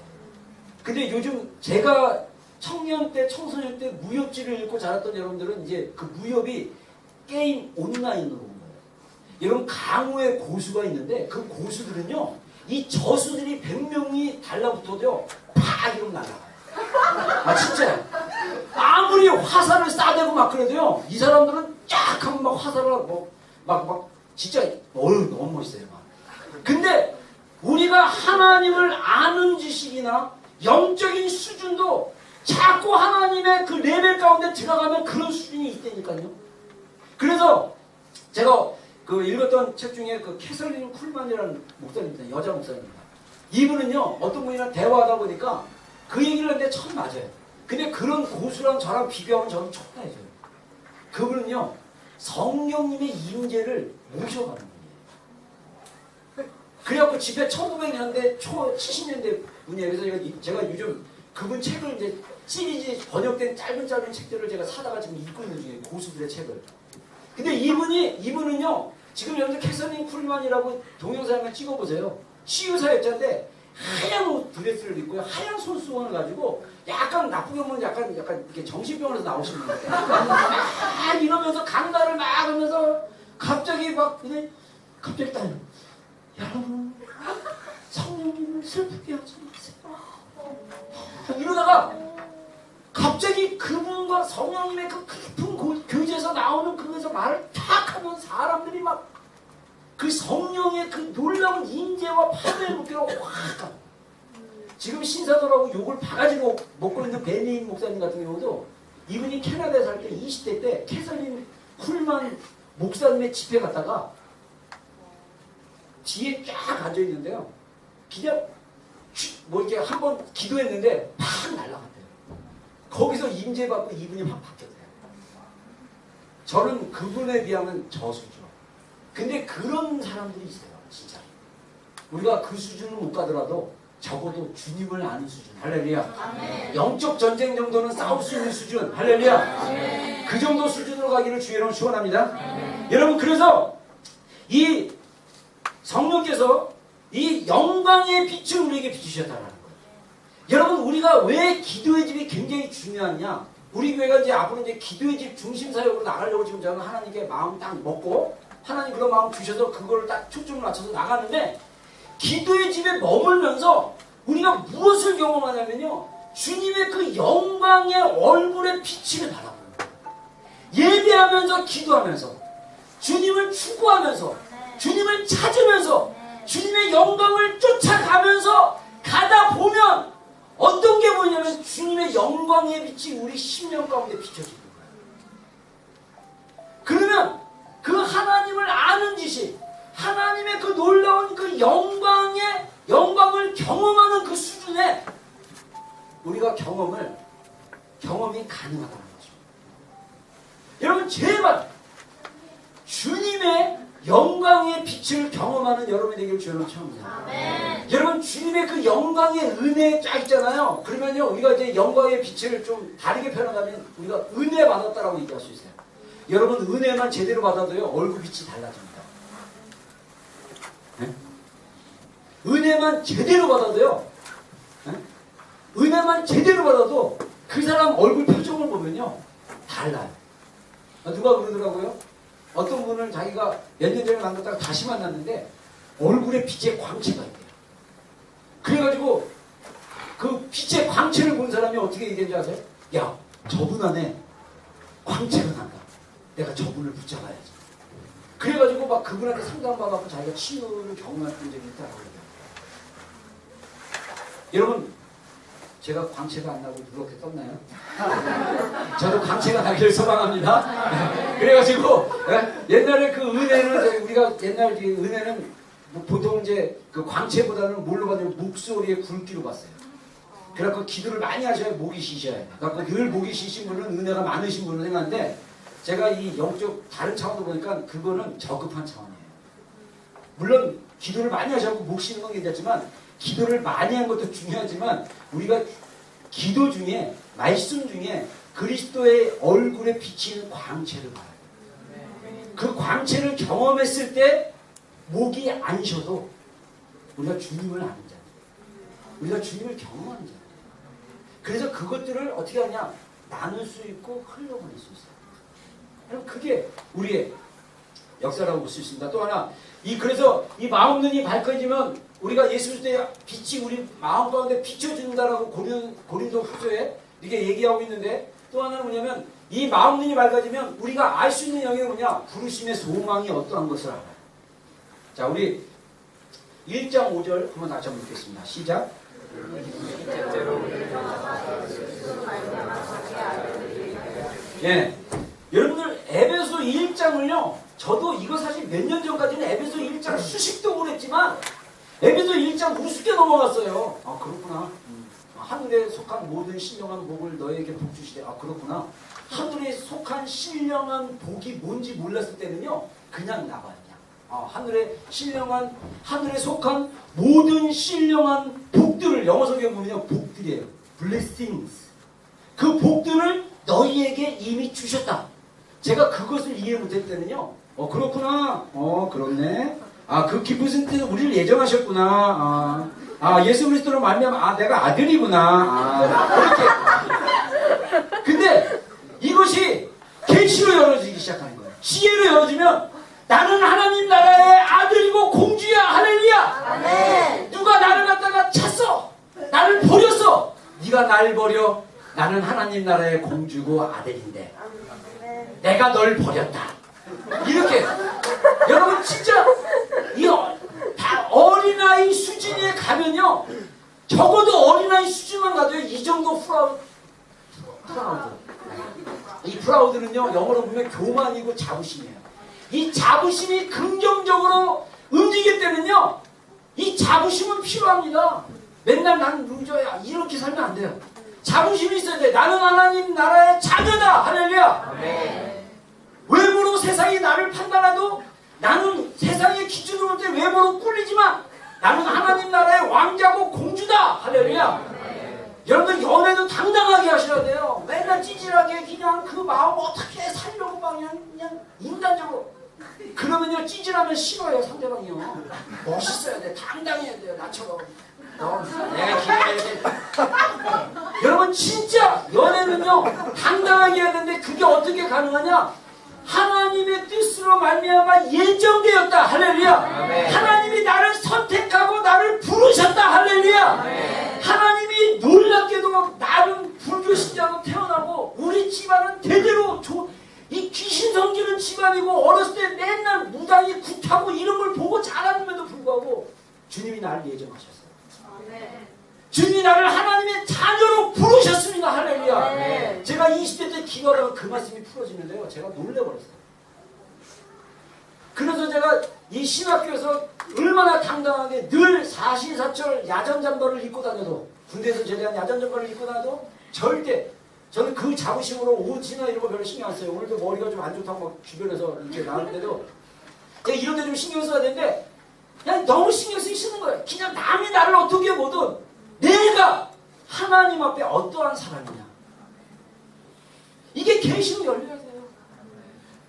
근데 요즘 제가 청년 때 청소년 때 무협지를 읽고 자랐던 여러분들은 이제 그 무협이 게임 온라인으로 온 거예요. 여러분 강호의 고수가 있는데 그 고수들은요 이 저수들이 100명이 달라붙어도요 팍 이러면 날아가요. 아 진짜요. 아무리 화살을 쏴대고 막 그래도요 이 사람들은 쫙 하면 막 화살을 막 진짜 너무 멋있어요 막. 근데 우리가 하나님을 아는 지식이나 영적인 수준도 자꾸 하나님의 그 레벨 가운데 들어가면 그런 수준이 있다니까요. 그래서 제가 그 읽었던 책 중에 그 캐서린 쿨만이라는 목사님입니다. 여자 목사님입니다. 이분은요 어떤 분이랑 대화하다 보니까 그 얘기를 하는데 참 맞아요. 근데 그런 고수랑 저랑 비교하면 저는 초라해져요. 그분은요 성령님의 임재를 모셔가는 분이에요. 그래갖고 집에 1900년대 초 70년대 분이에요. 그래서 제가 요즘 그분 책을 이제 시리즈 번역된 짧은 책들을 제가 사다가 지금 읽고 있는 중이에요. 고수들의 책을. 근데 이분은요 지금 여러분들 캐서린 쿨만이라고 동영상 한번 찍어보세요. 치유사역자인데 하얀 옷 드레스를 입고 하얀 손수건을 가지고 약간 나쁘게 보면 약간 이렇게 정신병원에서 나오시는 것 같아요. 막 이러면서 강단을 막 하면서 갑자기 막 그냥 갑자기 딱 여러분 성령님을 슬프게 하지 마세요. 이러다가 갑자기 그분과 성령님의 그 깊은 교제에서 나오는 그에서 말을 탁 하면 사람들이 막 그 성령의 그 놀라운 인재와 파멸의 무게로 확 가. 지금 신사도라고 욕을 바가지로 먹고 있는 베니인 목사님 같은 경우도 이분이 캐나다에 살 때 20대 때 캐서린 쿨만 목사님의 집회 갔다가 뒤에 쫙 앉아 있는데요. 그냥 뭐 이렇게 한번 기도했는데 팍 날아갔대요. 거기서 임재받고 이분이 확 바뀌었대요. 저는 그분에 비하면 저수죠. 근데 그런 사람들이 있어요. 진짜. 우리가 그 수준을 못 가더라도 적어도 주님을 아는 수준. 할렐루야. 아멘. 영적 전쟁 정도는 싸울 수 있는 수준. 할렐루야. 아멘. 그 정도 수준으로 가기를 주의 이름으로 축원합니다. 아멘. 여러분 그래서 이 성령께서 이 영광의 빛을 우리에게 비추셨다는 거예요. 여러분 우리가 왜 기도의 집이 굉장히 중요하냐? 우리 교회가 이제 앞으로 이제 기도의 집 중심 사역으로 나가려고 지금 저는 하나님께 마음 딱 먹고 하나님 그런 마음 주셔서 그거를 딱 초점을 맞춰서 나가는데 기도의 집에 머물면서 우리가 무엇을 경험하냐면요. 주님의 그 영광의 얼굴의 빛을 바라보는 거예요. 예배하면서 기도하면서 주님을 추구하면서 주님을 찾으면서 주님의 영광을 쫓아가면서 가다 보면 어떤 게 보이냐면 주님의 영광의 빛이 우리 심령 가운데 비춰지는 거예요. 그러면 그 하나님을 아는 지식, 하나님의 그 놀라운 그 영광을 경험하는 그 수준에 우리가 경험이 가능하다는 거죠. 여러분 제발 주님의 영광의 빛을 경험하는 여러분이 되기를 주님으로 축원합니다. 여러분 주님의 그 영광의 은혜 쫙 있잖아요. 그러면요 우리가 이제 영광의 빛을 좀 다르게 표현하면 우리가 은혜 받았다라고 얘기할 수 있어요. 여러분 은혜만 제대로 받아도요 얼굴 빛이 달라집니다. 네? 은혜만 제대로 받아도요, 네? 은혜만 제대로 받아도 그 사람 얼굴 표정을 보면요 달라요. 누가 그러더라고요? 어떤 분을 자기가 몇 년 전에 만났다가 다시 만났는데 얼굴에 빛의 광채가 있대요. 그래가지고 그 빛의 광채를 본 사람이 어떻게 얘기했는지 아세요? 야, 저분 안에 광채가 난다. 내가 저분을 붙잡아야지. 그래가지고 막 그분한테 상담받아서 자기가 치유를 경험한 적이 있다고 그래요. 여러분, 제가 광채가 안 나고 누렇게 떴나요? 저도 광채가 나기를 소망합니다. 그래가지고 옛날에 그 은혜는 우리가 옛날 그 은혜는 보통 이제 그 광채보다는 뭘로 받냐면 목소리의 굵기로 봤어요. 그래갖고 기도를 많이 하셔야 목이 쉬셔야 돼요. 그래갖고 늘 목이 쉬신 분은 은혜가 많으신 분을 생각하는데 제가 이 영적 다른 차원으로 보니까 그거는 저급한 차원이에요. 물론 기도를 많이 하셔서 목 쉬는 건 괜찮지만 기도를 많이 한 것도 중요하지만 우리가 기도 중에 말씀 중에 그리스도의 얼굴에 비치는 광채를 봐야 돼요. 그 광채를 경험했을 때 목이 안 쉬어도 우리가 주님을 아는 자예요. 우리가 주님을 경험하는 자예요. 그래서 그것들을 어떻게 하냐? 나눌 수 있고 흘려보낼 수 있어요. 여러분 그게 우리의 역사라고 볼 수 있습니다. 또 하나 그래서 이 마음 눈이 밝아지면 우리가 예수 그리스도의 빛이 우리 마음 가운데 비춰진다라고 고린도 후서에 이렇게 얘기하고 있는데 또 하나는 뭐냐면 이 마음 눈이 밝아지면 우리가 알 수 있는 영역이 뭐냐? 부르심의 소망이 어떠한 것을 알아요. 자 우리 1장 5절 한번 다시 한번 읽겠습니다. 시작. 예, 여러분들 에베소 1장을요 저도 이거 사실 몇 년 전까지는 에베소 1장 수식도 그랬지만 에베소 1장 우습게 넘어갔어요. 아 그렇구나. 하늘에 속한 모든 신령한 복을 너에게 복주시되 아 그렇구나. 하늘에 속한 신령한 복이 뭔지 몰랐을 때는요 그냥 나가요. 하늘에 속한 모든 신령한 복들을 영어 성경 보면요 복들이에요. blessings. 그 복들을 너희에게 이미 주셨다. 제가 그것을 이해 못할 때는요 그렇구나. 그렇네. 그 깊으신 뜻은 우리를 예정하셨구나. 예수 그리스도로 말미암아 내가 아들이구나. 이렇게. 근데 이것이 계시로 열어지기 시작하는 거예요. 지혜로 열어지면 나는 하나님 나라의 아들이고 공주야. 할렐루야. 아멘. 누가 나를 갖다가 찼어. 나를 버렸어. 네가 날 버려. 나는 하나님 나라의 공주고 아들인데 내가 널 버렸다. 이렇게. 여러분 진짜 다 어린아이 수준에 가면요, 적어도 어린아이 수준만 가도요 이 정도 프라우드. 이 프라우드는요 영어로 보면 교만이고 자부심이에요. 이 자부심이 긍정적으로 움직일 때는요 이 자부심은 필요합니다. 맨날 나는 루저야 이렇게 살면 안 돼요. 자부심이 있어야 돼. 나는 하나님 나라의 자녀다. 할렐루야. 외모로 세상이 나를 판단해도 나는 세상의 기준으로 볼 때 외모로 꿀리지만 나는 하나님 나라의 왕자고 공주다. 할렐루야. 여러분들 연애도 당당하게 하셔야 돼요. 맨날 찌질하게 그냥 그 마음 어떻게 살려고 막 그냥 인간적으로. 그러면요 찌질하면 싫어요 상대방이요. 멋있어야 돼. 당당해야 돼요. 나처럼. 내가 기다려야 돼. 여러분 진짜 연애는요 당당하게 해야 되는데 그게 어떻게 가능하냐? 하나님의 뜻으로 말미암아 예정되었다. 할렐루야. 하나님이 나를 선택하고 나를 부르셨다. 할렐루야. 하나님이 놀랍게도 나는 불교 신자로 태어나고 우리 집안은 대대로 이 귀신 섬기는 집안이고 어렸을 때 맨날 무당이 굿하고 이런 걸 보고 자랐음에도 불구하고 주님이 나를 예정하셨어요. 주님이 나를 하나님의 자녀로 부르셨습니다. 할렐루야. 제가 20대 때 기도하다가 그 말씀이 풀어지는데요 제가 놀래버렸어요. 그래서 제가 이 신학교에서 얼마나 당당하게 늘 사시사철 야전잠바를 입고 다녀도, 군대에서 제대한 야전잠바를 입고 다녀도 절대 저는 그 자부심으로 옷이나 이런 거 별로 신경 안 써요. 오늘도 머리가 좀 안 좋다고 막 주변에서 이렇게 나올 때도 제가 이런 데 좀 신경 써야 되는데 그냥 너무 신경 쓰기 싫은 거예요. 그냥 남이 나를 어떻게 보든 내가 하나님 앞에 어떠한 사람이냐. 이게 계시로 열려야 돼요.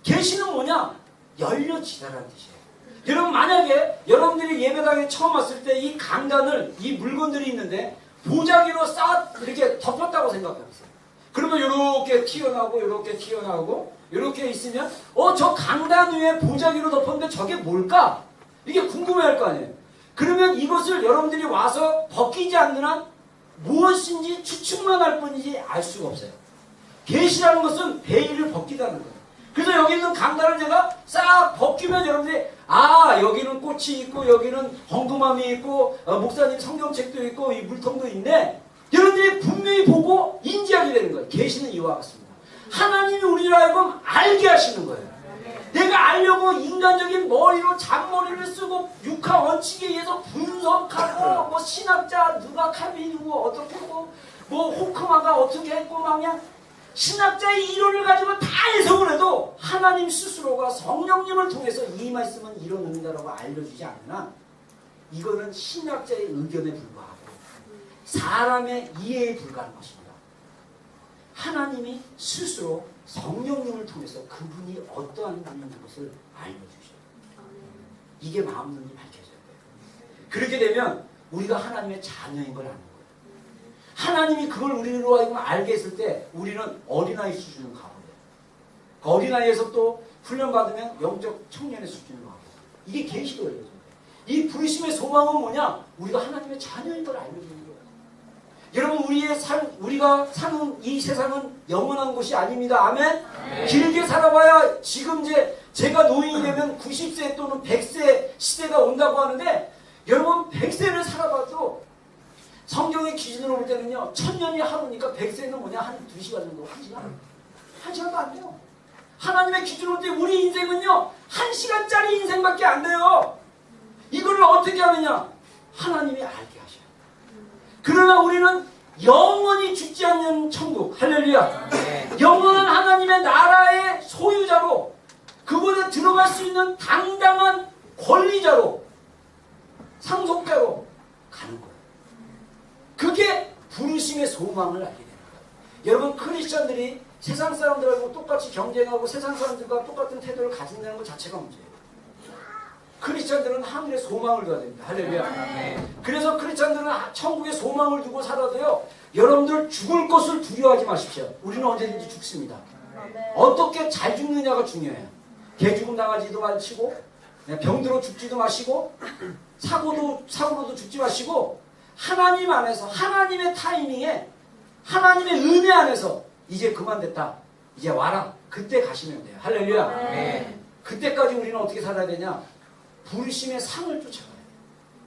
계시는 뭐냐? 열려지다라는 뜻이에요. 여러분 만약에 여러분들이 예배당에 처음 왔을 때 이 강단을 이 물건들이 있는데 보자기로 이렇게 덮었다고 생각해보세요. 그러면 이렇게 튀어나오고 이렇게 튀어나오고 이렇게 있으면 저 강단 위에 보자기로 덮었는데 저게 뭘까? 이게 궁금해할 거 아니에요. 그러면 이것을 여러분들이 와서 벗기지 않는 한 무엇인지 추측만 할 뿐이지 알 수가 없어요. 계시라는 것은 베일을 벗기다는 거예요. 그래서 여기 있는 강단을 제가 싹 벗기면 여러분들이 여기는 꽃이 있고 여기는 엉금함이 있고 목사님 성경책도 있고 이 물통도 있네. 여러분들이 분명히 보고 인지하게 되는 거예요. 계시는 이와 같습니다. 하나님이 우리를 하여금 알게 하시는 거예요. 내가 알려고 인간적인 머리로 잔머리를 쓰고 육하 원칙에 의해서 분석하고 뭐 신학자 누가 칼빈이고 어떻게 하고 뭐 호크마가 어떻게 했고 막 그냥 신학자의 이론을 가지고 다 해석을 해도 하나님 스스로가 성령님을 통해서 이 말씀은 이런 의미다라고 알려주지 않는 한 이거는 신학자의 의견에 불과하고 사람의 이해에 불과한 것입니다. 하나님이 스스로 성령님을 통해서 그분이 어떠한 분인 것을 알려주셔요. 이게 마음 눈이 밝혀져야 돼요. 그렇게 되면 우리가 하나님의 자녀인 걸 아는 거예요. 하나님이 그걸 우리로 하여금 알게 했을 때 우리는 어린아이 수준으로 가버려요. 그 어린아이에서 또 훈련받으면 영적 청년의 수준으로 가고 이게 계시도예요. 이 부르심의 소망은 뭐냐? 우리가 하나님의 자녀인 걸 알려주는 거예요. 여러분 우리가 사는 이 세상은 영원한 곳이 아닙니다. 아멘? 길게 살아봐야 지금 제가 노인이 되면 90세 또는 100세 시대가 온다고 하는데 여러분 100세를 살아봐도 성경의 기준으로 볼 때는요 1000년이 하루니까 100세는 뭐냐? 한 2시간 정도 1시간? 1시간도 안 돼요. 하나님의 기준으로 볼 때 우리 인생은요 1시간짜리 인생밖에 안 돼요. 이거를 어떻게 하느냐? 하나님이 알게 하셔요. 그러나 우리는 영원히 죽지 않는 천국, 할렐루야. 영원한 하나님의 나라의 소유자로 그곳에 들어갈 수 있는 당당한 권리자로 상속자로 가는 거예요. 그게 부르심의 소망을 알게 되는 거예요. 여러분 크리스천들이 세상 사람들하고 똑같이 경쟁하고 세상 사람들과 똑같은 태도를 가진다는 것 자체가 문제예요. 크리스찬들은 하늘의 소망을 둬야 됩니다. 할렐루야. 그래서 크리스찬들은 천국의 소망을 두고 살아도요, 여러분들 죽을 것을 두려워하지 마십시오. 우리는 언제든지 죽습니다. 어떻게 잘 죽느냐가 중요해요. 개죽음 당하지도 마시고, 병들어 죽지도 마시고, 사고로도 죽지 마시고, 하나님 안에서, 하나님의 타이밍에, 하나님의 은혜 안에서 이제 그만 됐다, 이제 와라, 그때 가시면 돼요. 할렐루야. 그때까지 우리는 어떻게 살아야 되냐? 부르심의 상을 쫓아가야 돼요.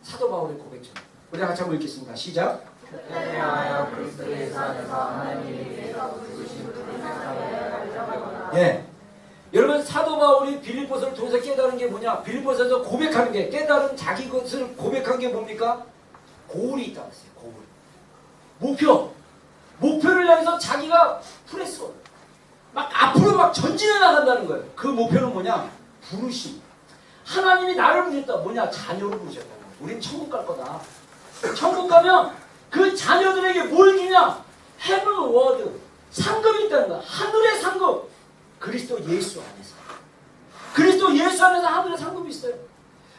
사도 바울의 고백처럼. 우리 같이 한번 읽겠습니다. 시작. 그때하여 그리스도 예수 안에서 하나님께서 부르신 부르신 상을 예. 여러분, 사도 바울이 빌립보서를 통해서 깨달은 게 뭐냐? 빌립보서에서 고백하는 게, 깨달은 자기 것을 고백한 게 뭡니까? 고울이 있다고 했어요. 고울. 목표를 향해서 자기가 프레스, 막 앞으로 막 전진해 나간다는 거예요. 그 목표는 뭐냐? 부르심. 하나님이 나를 부르셨다. 뭐냐? 자녀로 부르셨다. 우린 천국 갈 거다. 천국 가면 그 자녀들에게 뭘 주냐? 헤븐 워드, 상급이 있다는 거야. 하늘의 상급. 그리스도 예수 안에서. 그리스도 예수 안에서 하늘의 상급이 있어요.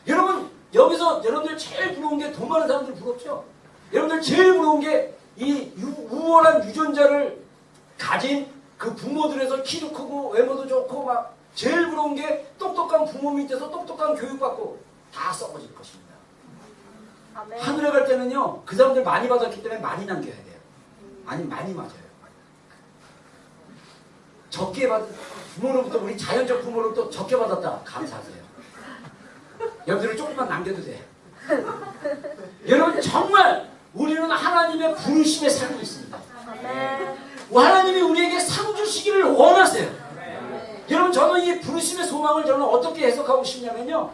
여러분, 여기서 여러분들 제일 부러운 게, 돈 많은 사람들 부럽죠? 여러분들 제일 부러운 게 이 우월한 유전자를 가진 그 부모들에서 키도 크고 외모도 좋고 막, 제일 부러운 게 똑똑한 부모 밑에서 똑똑한 교육받고 다 썩어질 것입니다. 아멘. 하늘에 갈 때는요, 그 사람들 많이 받았기 때문에 많이 남겨야 돼요. 아니, 많이 맞아요. 적게 받은 부모로부터, 우리 자연적 부모로부터 적게 받았다, 감사하세요. 여러분들은 조금만 남겨도 돼. 여러분, 정말 우리는 하나님의 부르심의 삶이 있습니다. 아멘. 하나님이 우리에게 상 주시기를 원하세요. 여러분, 저는 이 부르심의 소망을 저는 어떻게 해석하고 싶냐면요,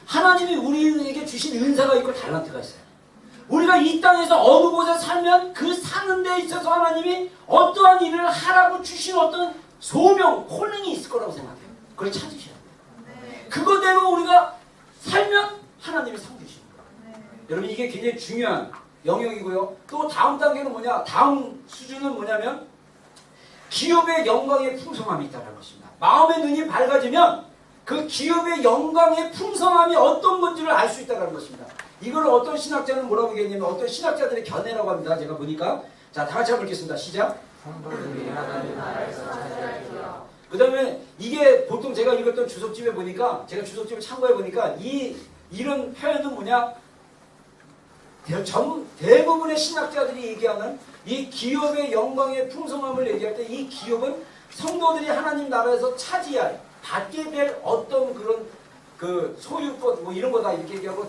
하나님이 우리에게 주신 은사가 있고 달란트가 있어요. 우리가 이 땅에서 어느 곳에 살면 그 사는 데 있어서 하나님이 어떠한 일을 하라고 주신 어떤 소명, 콜링이 있을 거라고 생각해요. 그걸 찾으셔야 돼요. 그거대로 우리가 살면 하나님이 상 주시는 거예요. 여러분, 이게 굉장히 중요한 영역이고요. 또 다음 단계는 뭐냐? 다음 수준은 뭐냐면, 기업의 영광의 풍성함이 있다는 것입니다. 마음의 눈이 밝아지면 그 기업의 영광의 풍성함이 어떤 건지를 알 수 있다는 것입니다. 이걸 어떤 신학자는 뭐라고 얘기했냐면, 어떤 신학자들의 견해라고 합니다. 제가 보니까. 자, 다 같이 한번 읽겠습니다. 시작. 성도들이 하나님 나라에서 차지할지어다. 그 다음에 이게 보통 제가 읽었던 주석집에 보니까, 제가 주석집을 참고해 보니까 이런 표현은 뭐냐? 대부분의 신학자들이 얘기하는 이 기업의 영광의 풍성함을 얘기할 때, 이 기업은 성도들이 하나님 나라에서 차지할, 받게 될 어떤 그런 그 소유권 뭐 이런 거다, 이렇게 얘기하고,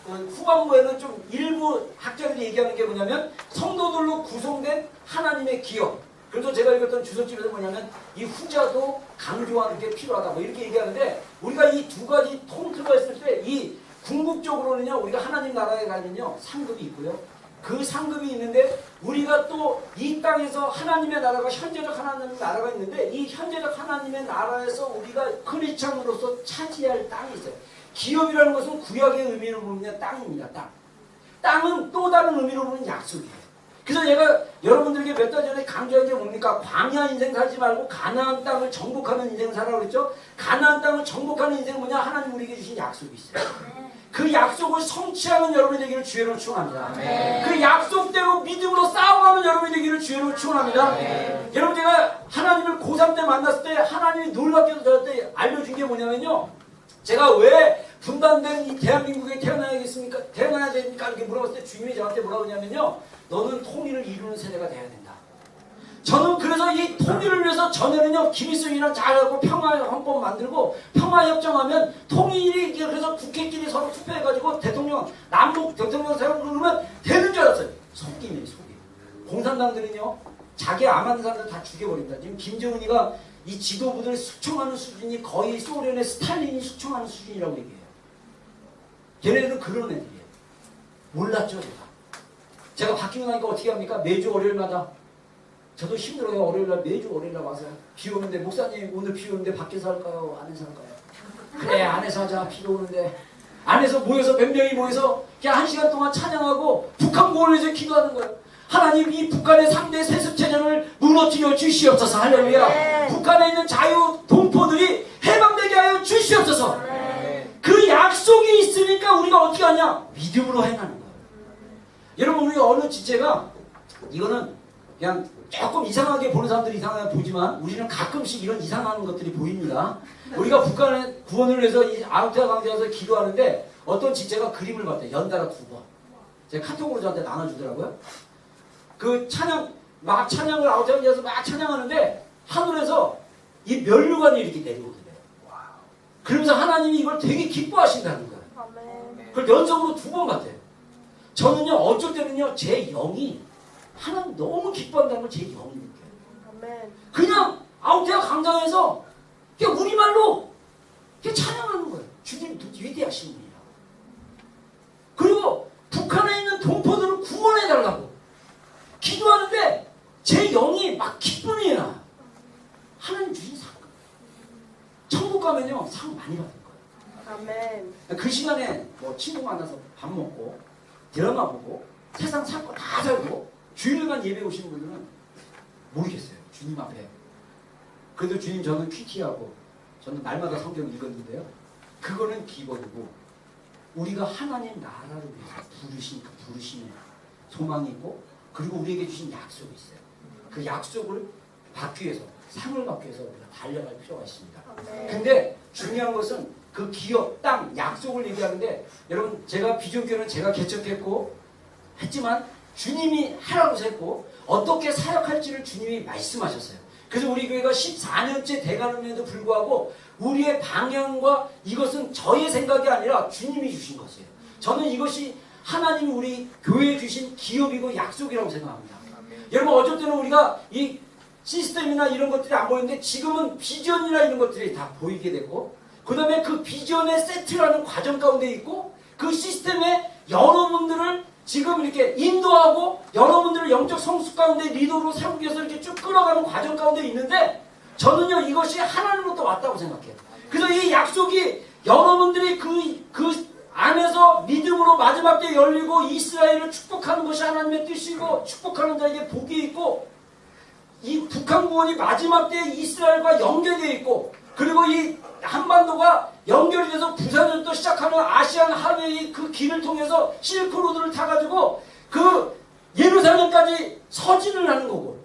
후반부에는 좀 일부 학자들이 얘기하는 게 뭐냐면, 성도들로 구성된 하나님의 기업. 그래서 제가 읽었던 주석집에서 뭐냐면, 이 후자도 강조하는 게 필요하다, 뭐 이렇게 얘기하는데, 우리가 이 두 가지 통틀어 했을 때, 이 궁극적으로는요, 우리가 하나님 나라에 가면요, 상급이 있고요. 그 상급이 있는데, 우리가 또 이 땅에서 하나님의 나라가, 현재적 하나님의 나라가 있는데, 이 현재적 하나님의 나라에서 우리가 크리스찬으로서 차지할 땅이 있어요. 기업이라는 것은 구약의 의미로 보면 땅입니다. 땅은 또 다른 의미로 보면 약속이에요. 그래서 제가 여러분들에게 몇 달 전에 강조한 게 뭡니까? 광야 인생 살지 말고 가나안 땅을 정복하는 인생 살라고 그랬죠? 가나안 땅을 정복하는 인생은 뭐냐? 하나님 우리에게 주신 약속이 있어요. 그 약속을 성취하는 여러분이 되기를 주의로 축원합니다. 그 약속대로 믿음으로 싸워가는 여러분이 되기를 주의로 축원합니다. 여러분, 제가 하나님을 고3 때 만났을 때 하나님이 놀랍게도 저한테 알려준 게 뭐냐면요, 제가 왜 분단된 이 대한민국에 태어나야겠습니까? 태어나야 되니까 이렇게 물어봤을 때 주님이 저한테 뭐라고 하냐면요, 너는 통일을 이루는 세대가 돼야 된다. 저는 그래서 이 통일을 위해서 전에는요, 김일성이랑 잘하고 평화헌법 만들고 평화협정하면 통일이, 그래서 국회끼리 서로 투표해가지고 대통령, 남북 대통령 세우고 그러면 되는 줄 알았어요. 속임이에요, 속임. 공산당들은요, 자기 안 맞는 사람들 다 죽여버립니다. 지금 김정은이가 이 지도부들 숙청하는 수준이 거의 소련의 스탈린이 숙청하는 수준이라고 얘기해요. 걔네들은 그런 애들이에요. 몰랐죠, 제가 바뀌고 나니까 어떻게 합니까? 매주 월요일마다 저도 힘들어요. 월요일날 매주 월요일날 와서 비 오는데, 목사님 오늘 비 오는데 밖에서 할까요? 안에서 할까요? 그래, 안에서 하자. 비도 오는데. 안에서 모여서 몇 명이 모여서 그냥 1시간 동안 찬양하고 북한 구원을 위해서 기도하는 거예요. 하나님, 이 북한의 3대 세습체제를 무너뜨려 주시옵소서. 할렐루야. 북한에 있는 자유 동포들이 해방되게 하여 주시옵소서. 그 어떻게 하냐? 믿음으로 행하는 거예요. 여러분 우리 어느 지체가 이거는 그냥 조금 이상하게 보는 사람들이 이상하게 보지만 우리는 가끔씩 이런 이상한 것들이 보입니다. 우리가 북한에 구원을 위해서 이 아우테아 강대에서 기도하는데 어떤 지체가 그림을 봤대요. 연달아 2번. 제가 카톡으로 저한테 나눠주더라고요. 그 찬양 막 찬양을 아우테아 강대에서 막 찬양하는데 하늘에서 이 면류관이 이렇게 내려오게 돼요. 그러면서 하나님이 이걸 되게 기뻐하신다는 거예요. 아멘. 그걸 연속으로 2번 봤대요. 저는요 어쩔 때는요 제 영이 하나님 너무 기뻐한다는 걸 제 영이 느껴요. 아멘. 그냥 아우테아 광장에서 그냥 우리말로 그냥 찬양하는 거예요. 주님 위대하신 분이라고. 그리고 북한에 있는 동포들을 구원해달라고 기도하는데 제 영이 막 기쁨이 나요. 하나님 주신 상. 천국 가면요 상 많이 받을 거예요. 아멘. 그 시간에 뭐 친구 만나서 밥 먹고 드라마 보고 세상 살 거 다 살고 주일만 예배 오시는 분들은 모르겠어요. 주님 앞에. 그래도 주님 저는 큐티하고 저는 날마다 성경 읽었는데요. 그거는 기본이고 우리가 하나님 나라를 위해서 부르신 그 부르심에 소망이 있고 그리고 우리에게 주신 약속이 있어요. 그 약속을 받기 위해서 상을 받기 위해서 우리가 달려갈 필요가 있습니다. 근데 중요한 것은 그 기업, 땅, 약속을 얘기하는데 여러분 제가 비전교회는 제가 개척했고 했지만 주님이 하라고 했고 어떻게 사역할지를 주님이 말씀하셨어요. 그래서 우리 교회가 14년째 돼가는데도 불구하고 우리의 방향과 이것은 저의 생각이 아니라 주님이 주신 것이에요. 저는 이것이 하나님이 우리 교회에 주신 기업이고 약속이라고 생각합니다. 여러분 어쩔 때는 우리가 이 시스템이나 이런 것들이 안 보이는데 지금은 비전이나 이런 것들이 다 보이게 되고 그 다음에 그 비전의 세트라는 과정 가운데 있고 그 시스템에 여러분들을 지금 이렇게 인도하고 여러분들을 영적 성숙 가운데 리더로 세우기 위해서 이렇게 쭉 끌어가는 과정 가운데 있는데 저는요 이것이 하나님으로부터 왔다고 생각해요. 그래서 이 약속이 여러분들이 그 안에서 믿음으로 마지막 때 열리고 이스라엘을 축복하는 것이 하나님의 뜻이고 축복하는 자에게 복이 있고 이 북한 구원이 마지막 때 이스라엘과 연결되어 있고 그리고 이 한반도가 연결이 돼서 부산부터 시작하는 아시안 하웨이 그 길을 통해서 실크로드를 타가지고 그 예루살렘까지 서진을 하는 거고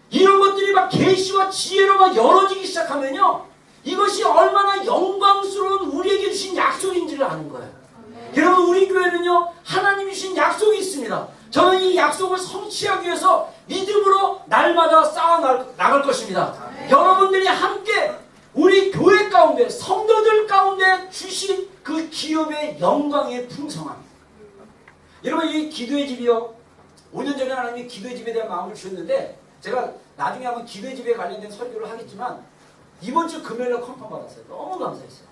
이런 것들이 막 계시와 지혜로 막 열어지기 시작하면요 이것이 얼마나 영광스러운 우리에게 주신 약속인지를 아는 거예요. 여러분 우리 교회는요 하나님이 주신 약속이 있습니다. 저는 이 약속을 성취하기 위해서 믿음으로 날마다 쌓아 나갈 것입니다. 여러분들이 함께 우리 교회 가운데 성도들 가운데 주신 그 기업의 영광의 풍성함. 여러분 이 기도의 집이요 5년 전에 하나님이 기도의 집에 대한 마음을 주셨는데 제가 나중에 한번 기도의 집에 관련된 설교를 하겠지만 이번 주 금요일에 컨펌 받았어요. 너무 감사했어요.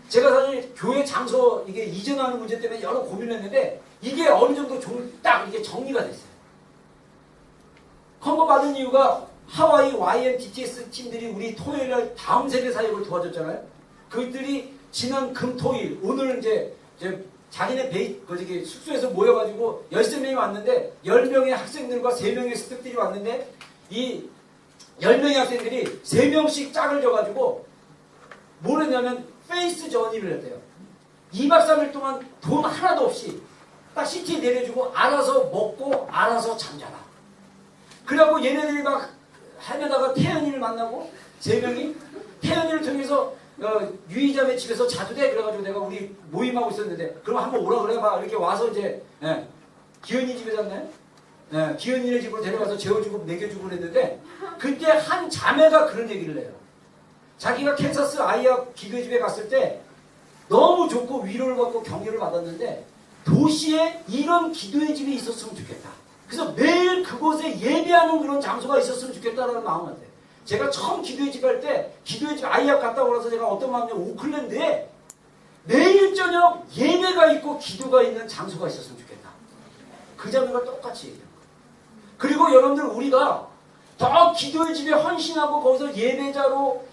제가 사실 교회 장소 이게 이전하는 문제 때문에 여러 고민을 했는데 이게 어느 정도 딱 이게 정리가 됐어요. 컨펌 받은 이유가 하와이 YMTTS 팀들이 우리 토요일날 다음 세대 사역을 도와줬잖아요. 그들이 지난 금, 토일, 오늘 이제 자기네 숙소에서 모여가지고 13명이 왔는데 10명의 학생들과 3명의 스태프들이 왔는데 이 10명의 학생들이 3명씩 짝을 져가지고 뭘 했냐면 페이스 저니를 했대요. 2박 3일 동안 돈 하나도 없이 딱 시티에 내려주고 알아서 먹고 알아서 잠자라. 그래갖고 얘네들이 막 하면다가 태연이를 만나고 3명이 태연이를 통해서 유이자매 집에서 자도 돼. 그래가지고 내가 우리 모임하고 있었는데 그럼 한번 오라 그래봐. 이렇게 와서 이제 기현이 집에 잤나요? 기현이네 집으로 데려가서 재워주고 먹여주고 그랬는데 그때 한 자매가 그런 얘기를 해요. 자기가 캔사스 아이야 기도의 집에 갔을 때 너무 좋고 위로를 받고 격려를 받았는데 도시에 이런 기도의 집이 있었으면 좋겠다. 그래서 매일 그곳에 예배하는 그런 장소가 있었으면 좋겠다라는 마음 같아요. 제가 처음 기도의 집 할 때 기도의 집 아이야 갔다 오라서 제가 어떤 마음이냐면 오클랜드에 매일 저녁 예배가 있고 기도가 있는 장소가 있었으면 좋겠다. 그 자매가 똑같이 얘기해요. 그리고 여러분들 우리가 더 기도의 집에 헌신하고 거기서 예배자로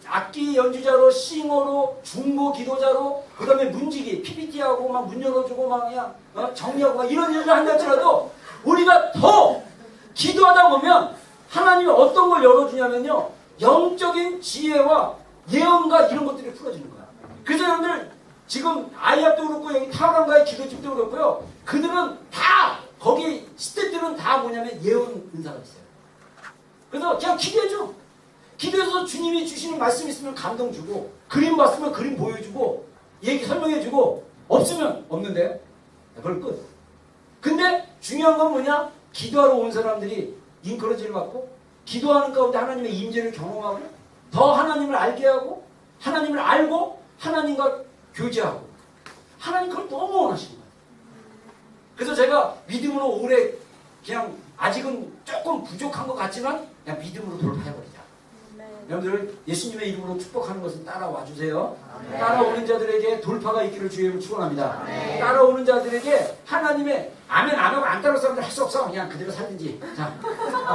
악기 연주자로 싱어로 중보 기도자로 그 다음에 문지기 PPT하고 막 문 열어주고 막 그냥 정리하고 막 이런 일을 한다 할지라도 우리가 더 기도하다 보면 하나님이 어떤 걸 열어주냐면요 영적인 지혜와 예언과 이런 것들이 풀어지는 거야. 그래서 여러분들 지금 아이압도 그렇고 여기 타오랑가의 기도집도 그렇고요. 그들은 다 거기 스태프들은 다 뭐냐면 예언 은사가 있어요. 그래서 그냥 기도해줘. 기도해서 주님이 주시는 말씀 있으면 감동 주고 그림 봤으면 그림 보여주고 얘기 설명해주고 없으면 없는데 그걸 끝. 근데 중요한 건 뭐냐? 기도하러 온 사람들이 인커러지를 받고 기도하는 가운데 하나님의 임재를 경험하고 더 하나님을 알게 하고 하나님을 알고 하나님과 교제하고 하나님 그걸 너무 원하시는 거예요. 그래서 제가 믿음으로 오래 그냥 아직은 조금 부족한 것 같지만 그냥 믿음으로 돌파해버리자. 여러분들 예수님의 이름으로 축복하는 것은 따라와 주세요. 따라오는 자들에게 돌파가 있기를 주의 이름으로 축원합니다. 따라오는 자들에게 하나님의 아멘 안 하고 안 따라올 사람들 할 수 없어. 그냥 그대로 살든지. 자,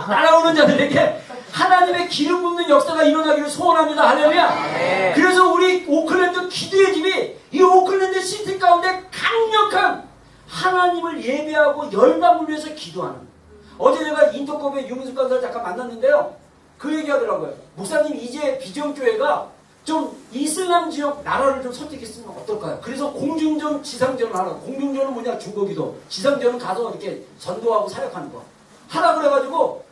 따라오는 자들에게 하나님의 기름 붓는 역사가 일어나기를 소원합니다. 할렐루야. 그래서 우리 오클랜드 기도의 집이 이 오클랜드 시티 가운데 강력한 하나님을 예배하고 열방을 위해서 기도하는. 어제 제가 인터컵의 유민숙 간사를 잠깐 만났는데요. 그 얘기하더라고요. 목사님 이제 비전교회가 좀 이슬람 지역 나라를 좀 선택했으면 어떨까요? 그래서 공중전, 지상전을 하라. 공중전은 뭐냐? 중고기도. 지상전은 가서 이렇게 전도하고 사역하는 거. 하라 그래가지고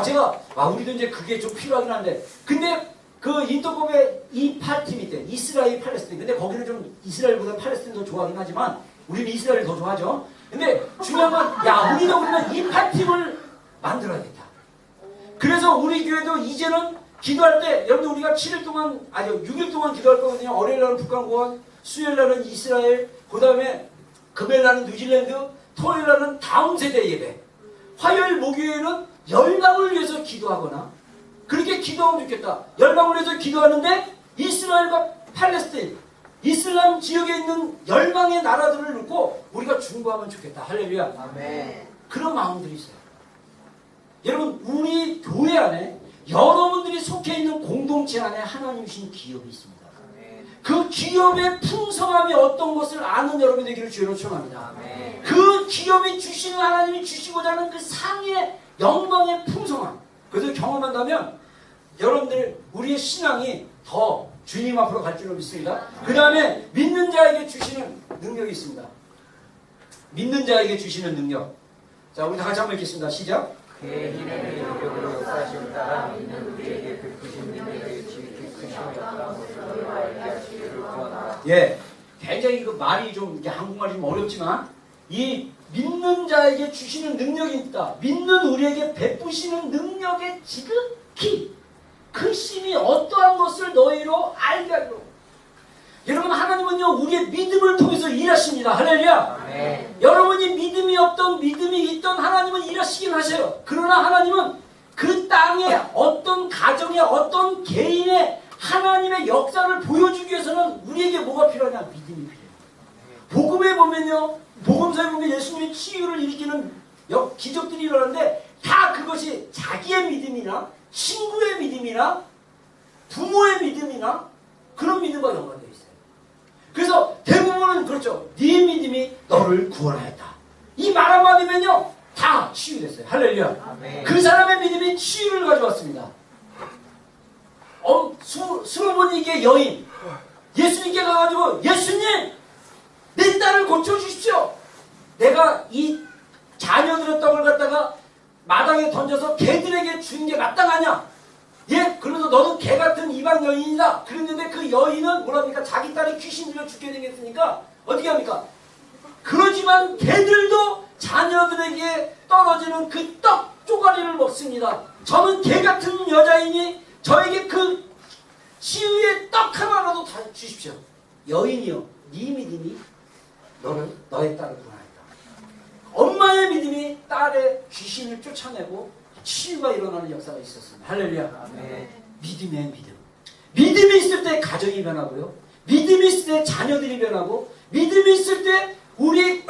제가 우리도 이제 그게 좀 필요하긴 한데 근데 그 인터컵의 이 파팀 있대. 이스라엘, 팔레스틴. 근데 거기는 좀 이스라엘보다 팔레스틴 더 좋아하긴 하지만 우리는 이스라엘 더 좋아하죠. 근데 중요한 건 우리도 그러면 이 파팀을 만들어야겠다. 그래서 우리 교회도 이제는 기도할 때 여러분들 우리가 7일 동안 6일 동안 기도할 거거든요. 월요일 날은 북한공원, 수요일 날은 이스라엘, 그 다음에 금요일 날은 뉴질랜드, 토요일 날은 다음 세대 예배, 화요일 목요일은 열방을 위해서 기도하거나 그렇게 기도하면 좋겠다. 열방을 위해서 기도하는데 이스라엘과 팔레스틴 이슬람 지역에 있는 열방의 나라들을 놓고 우리가 중보하면 좋겠다. 할렐루야. 아멘. 그런 마음들이 있어요. 여러분 우리 교회 안에 여러분들이 속해 있는 공동체 안에 하나님 주신 기업이 있습니다. 그 기업의 풍성함이 어떤 것을 아는 여러분 되기를 주의로 축원합니다. 그 기업이 주시는 하나님이 주시고자 하는 그 상의 영광의 풍성함 그것을 경험한다면 여러분들 우리의 신앙이 더 주님 앞으로 갈 줄로 믿습니다. 그 다음에 믿는 자에게 주시는 능력이 있습니다. 믿는 자에게 주시는 능력. 자 우리 다 같이 한번 읽겠습니다. 시작. 그의 이름의 능력으로 역사하심을 따라 믿는 우리에게 베푸신 능력의 지극히 크심을 없다고 알게 하시기를 구하노라. 굉장히 그 말이 좀 이게 한국말이 좀 어렵지만 이 믿는 자에게 주시는 능력이 있다. 믿는 우리에게 베푸시는 능력의 지극히 크심이 어떠한 것을 너희로 알게 하도록. 여러분 하나님은요 우리의 믿음을 통해서 일하십니다. 할렐루야. 네. 여러분이 믿음이 없던 믿음이 있던 하나님은 일하시긴 하셔요. 그러나 하나님은 그 땅에 어떤 가정에 어떤 개인의 하나님의 역사를 보여주기 위해서는 우리에게 뭐가 필요하냐? 믿음이 필요해요. 복음에 보면요 복음서에 보면 예수님이 치유를 일으키는 기적들이 일어나는데 다 그것이 자기의 믿음이나 친구의 믿음이나 부모의 믿음이나 그런 믿음과 연관되어 있어요. 그래서 대부분은 그렇죠. 네 믿음이 너를 구원하였다. 이 말 한마디면요 다 치유됐어요. 할렐루야. 아멘. 그 사람의 믿음이 치유를 가져왔습니다. 수로보니게 여인 예수님께 가가지고 예수님 내 딸을 고쳐주십시오. 내가 이 자녀들의 떡을 갖다가 마당에 던져서 개들에게 주는 게 마땅하냐? 그래서 너는 개 같은 이방 여인이다. 그랬는데 그 여인은 뭐랍니까? 자기 딸이 귀신 들려 죽게 생겼으니까 어떻게 합니까? 그러지만 개들도 자녀들에게 떨어지는 그 떡 쪼가리를 먹습니다. 저는 개 같은 여자이니 저에게 그 치유의 떡 하나라도 다 주십시오. 여인이여, 네 믿음이 너의 딸을 구원하였다. 엄마의 믿음이 딸의 귀신을 쫓아내고 치유가 일어나는 역사가 있었습니다. 할렐루야. 아멘. 믿음의 믿음. 믿음이 있을 때 가정이 변하고요. 믿음이 있을 때 자녀들이 변하고, 믿음이 있을 때 우리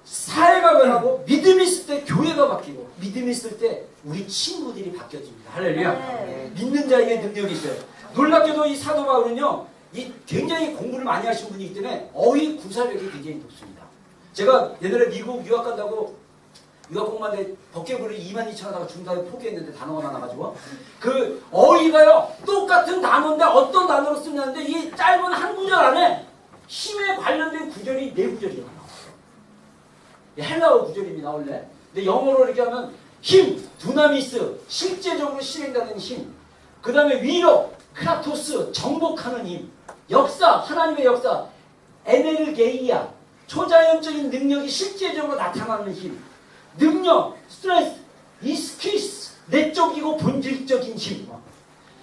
사회가 변하고, 믿음이 있을 때 교회가 바뀌고, 믿음이 있을 때 우리 친구들이 바뀌어집니다. 할렐루야. 아멘. 믿는 자에게 능력이 있어요. 놀랍게도 이 사도 바울은요, 이 굉장히 공부를 많이 하신 분이기 때문에 어휘 구사력이 굉장히 높습니다. 제가 옛날에 미국 유학 간다고 유학 공부하는데 버케브를 22,000 하다가 중간에 포기했는데 단어가 많아가지고 그 어휘가요 똑같은 단어인데 어떤 단어로 쓰냐는데 이 짧은 한 구절 안에 힘에 관련된 구절이 네 구절이 나왔어요. 헬라어 구절입니다 원래. 근데 영어로 이렇게 하면 힘, 두나미스, 실제적으로 실행되는 힘. 그 다음에 위로, 크라토스, 정복하는 힘. 역사, 하나님의 역사, 에네르게이아, 초자연적인 능력이 실제적으로 나타나는 힘. 능력, 스트레스, 이스키스, 내적이고 본질적인 힘.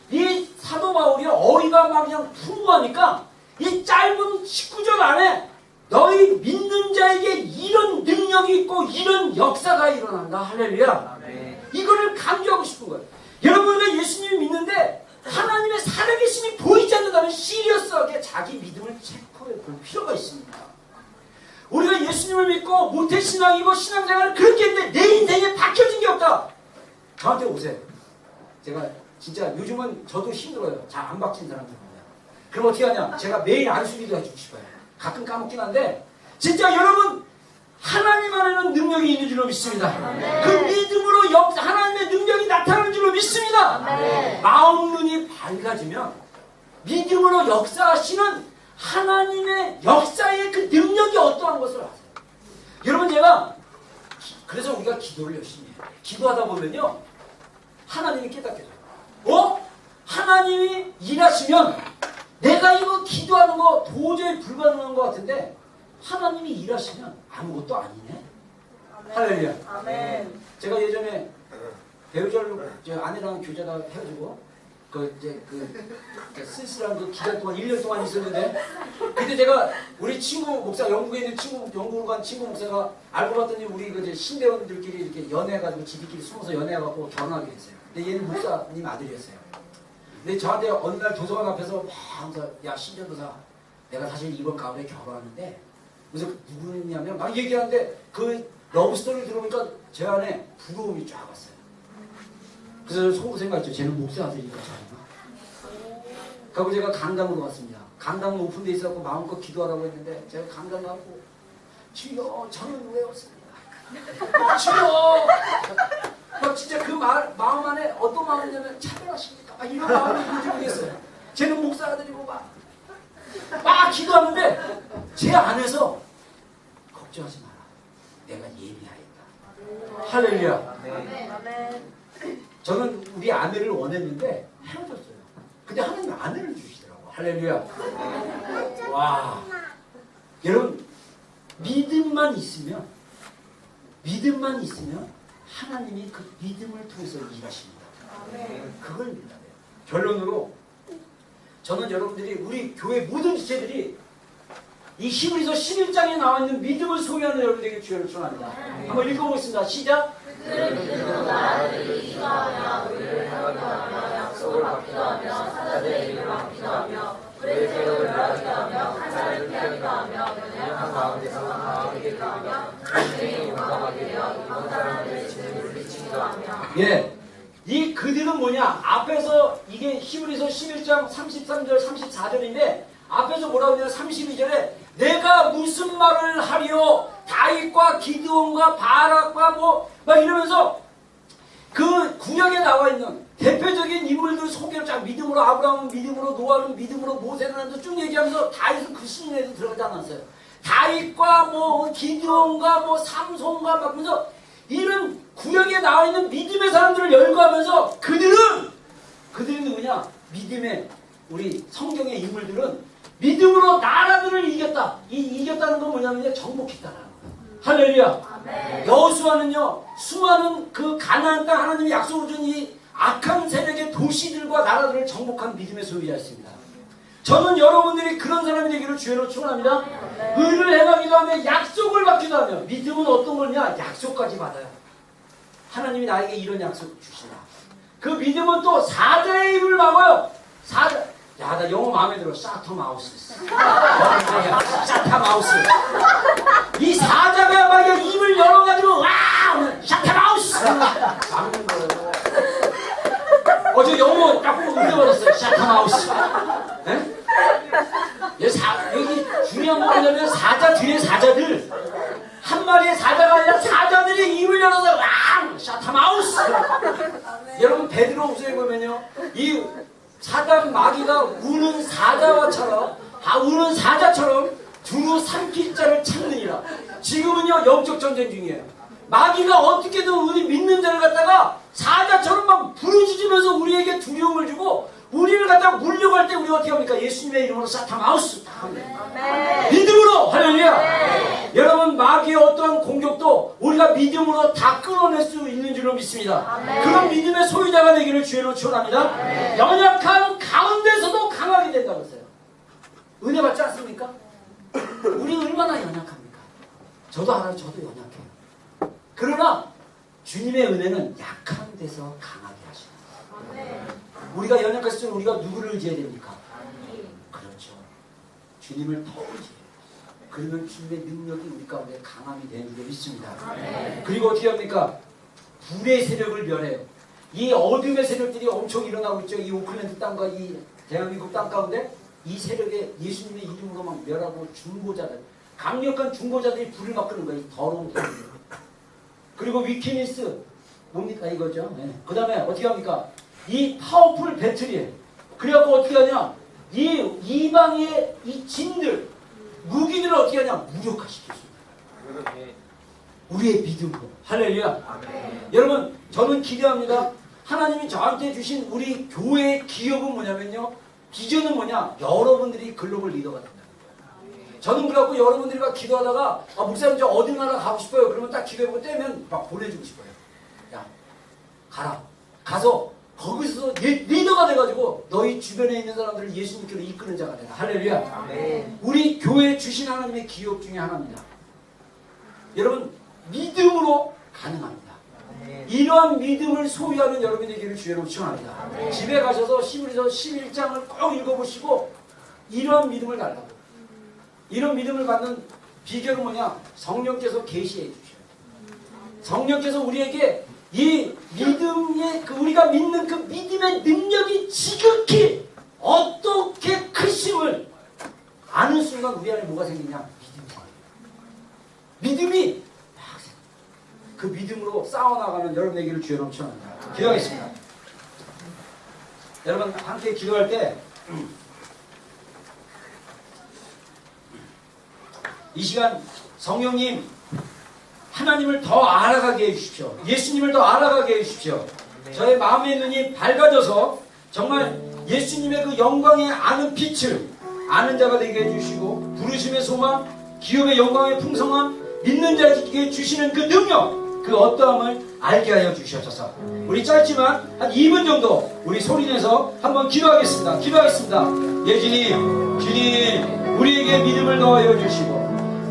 이 사도 바울이 어휘가 막 그냥 풍부하니까 이 짧은 19절 안에 너희 믿는 자에게 이런 능력이 있고 이런 역사가 일어난다. 할렐루야. 이거를 강조하고 싶은 거예요. 여러분과 예수님을 믿는데 하나님의 살아계심이 보이지 않는다면 시리어스하게 자기 믿음을 체크해 볼 필요가 있습니다. 우리가 예수님을 믿고 모태신앙이고 신앙생활을 그렇게 했는데 내 인생에 박혀진 게 없다. 저한테 오세요. 제가 진짜 요즘은 저도 힘들어요. 잘 안 박힌 사람들입니다. 그럼 어떻게 하냐? 제가 매일 안수기도 해주고 싶어요. 가끔 까먹긴 한데 진짜 여러분 하나님 안에는 능력이 있는 줄로 믿습니다. 그 믿음으로 하나님의 능력이 나타나는 줄로 믿습니다. 마음 눈이 밝아지면 믿음으로 역사하시는 하나님의 역사의 그 능력이 어떠한 것을 아세요. 여러분 제가 그래서 우리가 기도를 열심히 해요. 기도하다 보면요 하나님이 깨닫게 돼요. 하나님이 일하시면 내가 이거 기도하는 거 도저히 불가능한 것 같은데 하나님이 일하시면 아무것도 아니네. 할렐루야. 아멘. 제가 예전에 배우자로 아내랑 교제다 헤어지고 쓸쓸한 그 기간 동안 1년 동안 있었는데 그때 제가 우리 친구 목사 영국에 있는 영국으로 간 친구 목사가 알고 봤더니 우리 그 신대원들끼리 이렇게 연애해가지고 지들끼리 숨어서 연애해갖고 결혼하게 됐어요. 근데 얘는 목사님 아들이었어요. 근데 저한테 어느 날 도서관 앞에서 막 하면서 야 신전도사 내가 사실 이번 가을에 결혼하는데 그래서 누구냐면 막 얘기하는데 그 러브스토리를 들어보니까 제 안에 부러움이 쫙 왔어요. 그래서 속으로 생각했죠. 쟤는 목사 아들이니까 잘하나? 그리고 제가 강당으로 갔습니다. 강당은 오픈되어 있었고 마음껏 기도하라고 했는데 제가 강당 가고 주여 저는 왜 없습니다. 주여 막 진짜 그 마음 안에 어떤 마음이냐면 차별하십니까? 막 이런 마음이 들겠어요. 쟤는 목사 아들이고 막 기도하는데 제 안에서 걱정하지 마라. 내가 예비하였다. 할렐루야. 아멘. 저는 우리 아내를 원했는데 헤어졌어요. 근데 하나님 아내를 주시더라고. 할렐루야. 와. 여러분 믿음만 있으면 하나님이 그 믿음을 통해서 일하십니다. 그걸 믿어야 돼요. 결론으로 저는 여러분들이 우리 교회 모든 지체들이 이 히브리서 11장에 나와 있는 믿음을 소유하는 여러분들에게 주여를 축원합니다. 한번 읽어보겠습니다. 시작. 약속을 받기도 하며 사자들의 이름을 받기도 하며 그의 계획을 나가기도 하며 하나님을 피하기도 하며 연약한 가운데서 강하게 되기도 하며 인생이 용감하게 되어 이런 사람들의 진리를 물리치기도 하며 예. 이 그들은 뭐냐? 앞에서 이게 히브리서 11장 33절 34절인데 앞에서 뭐라고 하냐면 32절에 내가 무슨 말을 하리요? 다윗과 기드온과 바락과 막 이러면서 그 구약에 나와 있는 대표적인 인물들 소개를 쫙 믿음으로 아브라함은 믿음으로 노아는 믿음으로 모세는 하면서 쭉 얘기하면서 다윗은 그 시인에도 들어가지 않았어요. 다윗과 기드온과 삼손과 막 그러면서 이런 구약에 나와 있는 믿음의 사람들을 열거하면서 그들은 누구냐? 믿음의 우리 성경의 인물들은 믿음으로 나라들을 이겼다. 이겼다는 건 뭐냐면 정복했다라는 거예요. 할렐루야. 여호수아는요 수많은 그 가나안 땅 하나님이 약속을 준 이 악한 세력의 도시들과 나라들을 정복한 믿음의 소유자였습니다. 저는 여러분들이 그런 사람이 되기를 주여로 축원합니다. 의를 행하기도 하며 약속을 받기도 하며 믿음은 어떤 거냐? 약속까지 받아요. 하나님이 나에게 이런 약속 주시나. 그 믿음은 또 사자의 입을 막아요. 야, 나 영어 마음에 들어. 샤터마우스. 샤터마우스. 이 사자가 막 입을 열어가지고 와! 샤터마우스! 막는 거예요. 어제 영어 딱 보고 울려버렸어요. 샤터마우스. 여기 중요한 건 뭐냐면 사자 뒤에 사자들. 한 마리의 사자가 아니라 사자들이 입을 열어서 왕! 샤타마우스! 여러분 베드로 후서에 보면요 이 사단 마귀가 우는 사자와처럼 우는 사자처럼 두루 삼킬 자를 찾느니라. 지금은요 영적 전쟁 중이에요. 마귀가 어떻게든 우리 믿는 자를 갖다가 사자처럼 막 부르짖으면서 우리에게 두려움을 주고 우리를 갖다가 물려갈 때 우리가 어떻게 합니까? 예수님의 이름으로 사탄 아우스 다 합니다. 믿음으로 할렐루야. 여러분 마귀의 어떠한 공격도 우리가 믿음으로 다 끊어낼 수 있는 줄로 믿습니다. 그런 믿음의 소유자가 되기를 주의로 축원합니다. 연약한 가운데서도 강하게 된다고 했어요. 은혜 받지 않습니까? 우리 얼마나 연약합니까? 저도 알아요. 저도 연약해요. 그러나 주님의 은혜는 약한 데서 강하게 하시는. 우리가 연약했을 때 우리가 누구를 의지해야 됩니까? 그렇죠. 주님을 더 의지해요. 그러면 주님의 능력이 우리 가운데 강함이 되는 줄 믿습니다. 그리고 어떻게 합니까? 불의 세력을 멸해요. 이 어둠의 세력들이 엄청 일어나고 있죠. 이 오클랜드 땅과 이 대한민국 땅 가운데 이 세력에 예수님의 이름으로 막 멸하고 중보자들, 강력한 중보자들이 불을 막 끄는 거예요. 이 더러운 불. 그리고 위키니스 뭡니까 이거죠. 네. 그 다음에 어떻게 합니까? 이 파워풀 배틀이에요. 그래갖고 어떻게 하냐? 이 이방의 이 진들 무기들을 어떻게 하냐? 무력화시켰습니다. 우리의 믿음으로. 할렐루야. 여러분 저는 기대합니다. 하나님이 저한테 주신 우리 교회의 기업은 뭐냐면요. 비전은 뭐냐? 여러분들이 글로벌 리더가 된다는 거예요. 저는 그래갖고 여러분들이 막 기도하다가 목사님 저 어디 나라 가고 싶어요. 그러면 딱 기도해보고 떼면 막 보내주고 싶어요. 야 가라. 가서 거기서 리더가 돼가지고 너희 주변에 있는 사람들을 예수님께로 이끄는 자가 되라. 할렐루야. 우리 교회 주신 하나님의 기업 중에 하나입니다. 여러분 믿음으로 가능합니다. 이러한 믿음을 소유하는 여러분의 길을 주의로 추천합니다. 집에 가셔서 시므리서 11장을 꼭 읽어보시고 이러한 믿음을 달라고. 이런 믿음을 받는 비결은 뭐냐? 성령께서 계시해 주셔요. 성령께서 우리에게 이 믿음의 우리가 믿는 그 믿음의 능력이 지극히 어떻게 크심을 아는 순간 우리 안에 뭐가 생기냐? 믿음이 그 믿음으로 싸워나가는 여러분에게를 주여 넘쳐납니다. 기도하겠습니다. 여러분 함께 기도할 때 이 시간 성령님 하나님을 더 알아가게 해주십시오. 예수님을 더 알아가게 해주십시오. 저의 마음의 눈이 밝아져서 정말 예수님의 그 영광의 아는 빛을 아는 자가 되게 해주시고 부르심의 소망, 기업의 영광의 풍성함, 믿는 자에게 주시는 그 능력, 그 어떠함을 알게 하여 주시옵소서. 우리 짧지만 한 2분 정도 우리 소리내서 한번 기도하겠습니다. 기도하겠습니다. 예수님, 주님 우리에게 믿음을 더하여 주시고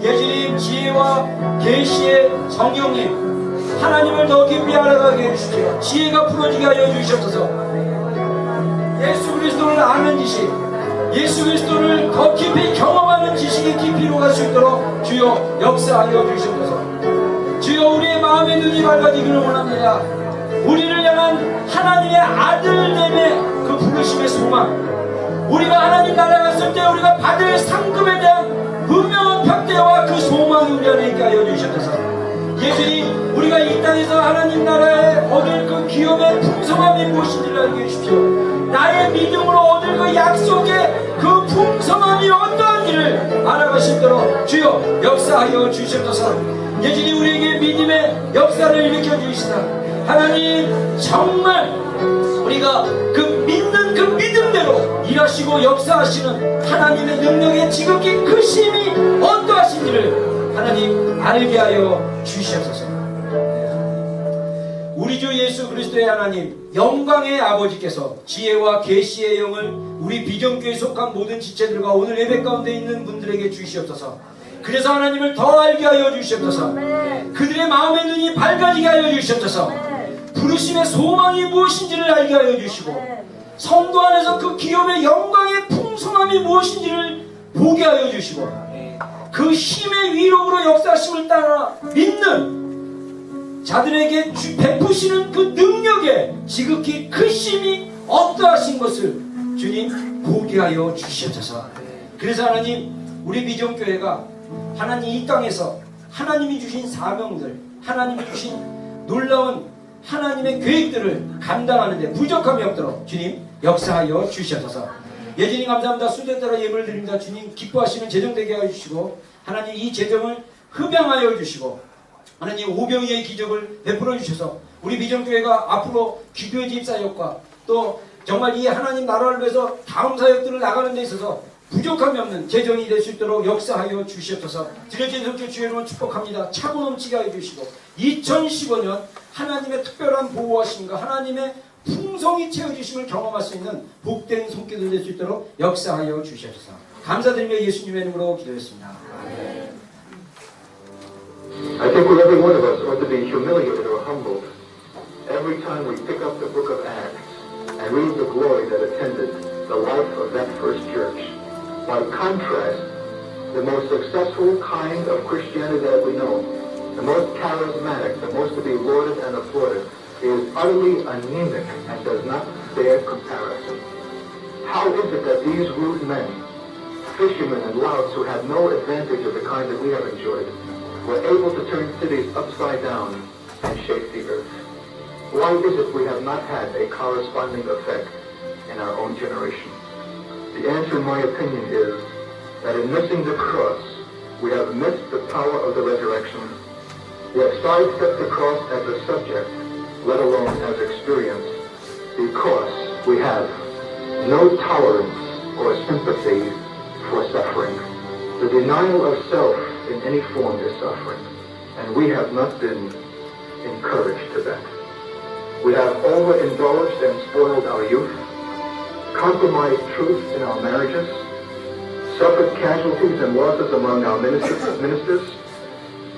예수님 지혜와 계시의 성령님 하나님을 더 깊이 알아가게 해주십시오. 지혜가 풀어지게 하여 주시옵소서. 예수 그리스도를 아는 지식, 예수 그리스도를 더 깊이 경험하는 지식의 깊이로 갈 수 있도록 주여 역사하여 주시옵소서. 주여 우리의 마음의 눈이 밝아지기를 원합니다. 우리를 향한 하나님의 아들됨의 그 부르심의 소망, 우리가 하나님 나라에 갔을 때 우리가 받을 상급에 대한 분명한 평대와 그 소망이 우리 안에 있게 하여 주시옵소서. 예수님 우리가 이 땅에서 하나님 나라에 얻을 그 기업의 풍성함이 무엇인지를 알게 해주십시오. 나의 믿음으로 얻을 그 약속의 그 풍성함이 어떠한지를 알아갈 수 있도록 주여 역사하여 주시옵소서. 예수님 우리에게 믿음의 역사를 일으켜 주시다. 하나님 정말 우리가 그 믿는 그 믿음대로 일하시고 역사하시는 하나님의 능력의 지극히 크심이 어떠하신지를 하나님 알게 하여 주시옵소서. 우리 주 예수 그리스도의 하나님 영광의 아버지께서 지혜와 계시의 영을 우리 비전교회에 속한 모든 지체들과 오늘 예배 가운데 있는 분들에게 주시옵소서. 그래서 하나님을 더 알게 하여 주시옵소서. 그들의 마음의 눈이 밝아지게 하여 주시옵소서. 부르심의 소망이 무엇인지를 알게 하여 주시고 성도 안에서 그 기업의 영광의 풍성함이 무엇인지를 보게 하여 주시고 그 힘의 위력으로 역사심을 따라 믿는 자들에게 베푸시는 그 능력의 지극히 크심이 어떠하신 것을 주님 보게 하여 주시옵소서. 그래서 하나님 우리 비전교회가 하나님 이 땅에서 하나님이 주신 사명들, 하나님이 주신 놀라운 하나님의 계획들을 감당하는 데 부족함이 없도록 주님 역사하여 주시옵소서. 예진이 감사합니다. 수된 따라 예물을 드립니다. 주님 기뻐하시는 재정 되게 하여 주시고 하나님 이 재정을 흡양하여 주시고 하나님 오병이의 기적을 베풀어 주셔서 우리 비전교회가 앞으로 기도의 집 사역과 또 정말 이 하나님 나라를 위해서 다음 사역들을 나가는 데 있어서 부족함이 없는 재정이 될 수 있도록 역사하여 주시옵소서. 드려진 성교 주의 이름으로 축복합니다. 차고 넘치게 하여 주시고 2015년 하나님의 특별한 보호하심과 하나님의 풍성히 채워주심을 경험할 수 있는 복된 손길들 될 수 있도록 역사하여 주시옵소서. 감사드리며 예수님의 이름으로 기도했습니다. I think every one of us ought to be humiliated or humbled every time we pick up the book of Acts and read the glory that attended the life of that first church. By contrast, the most successful kind of Christianity that we know, the most charismatic, the most to be lauded and applauded, is utterly anemic and does not bear comparison. How is it that these rude men, fishermen and louts who had no advantage of the kind that we have enjoyed, were able to turn cities upside down and shake the earth? Why is it we have not had a corresponding effect in our own generation? The answer, in my opinion, is that in missing the cross, we have missed the power of the resurrection. We have sidestepped the cross as a subject, let alone as experience, because we have no tolerance or sympathy for suffering. The denial of self in any form is suffering, and we have not been encouraged to that. We have overindulged and spoiled our youth, compromised truth in our marriages, suffered casualties and losses among our ministers,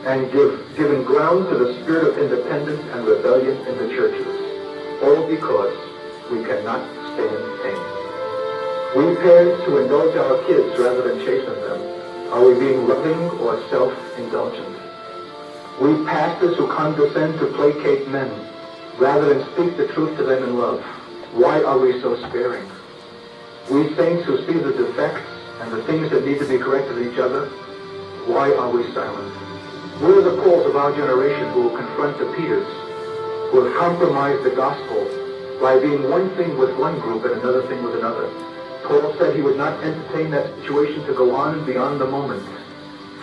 and given ground to the spirit of independence and rebellion in the churches, all because we cannot stand pain. We parents who indulge our kids rather than chasten them, are we being loving or self-indulgent? We pastors who condescend to placate men rather than speak the truth to them in love, why are we so sparing? We saints who see the defects and the things that need to be corrected in each other, why are we silent? We are the Pauls of our generation who will confront the Peters, who have compromised the gospel by being one thing with one group and another thing with another. Paul said he would not entertain that situation to go on beyond the moment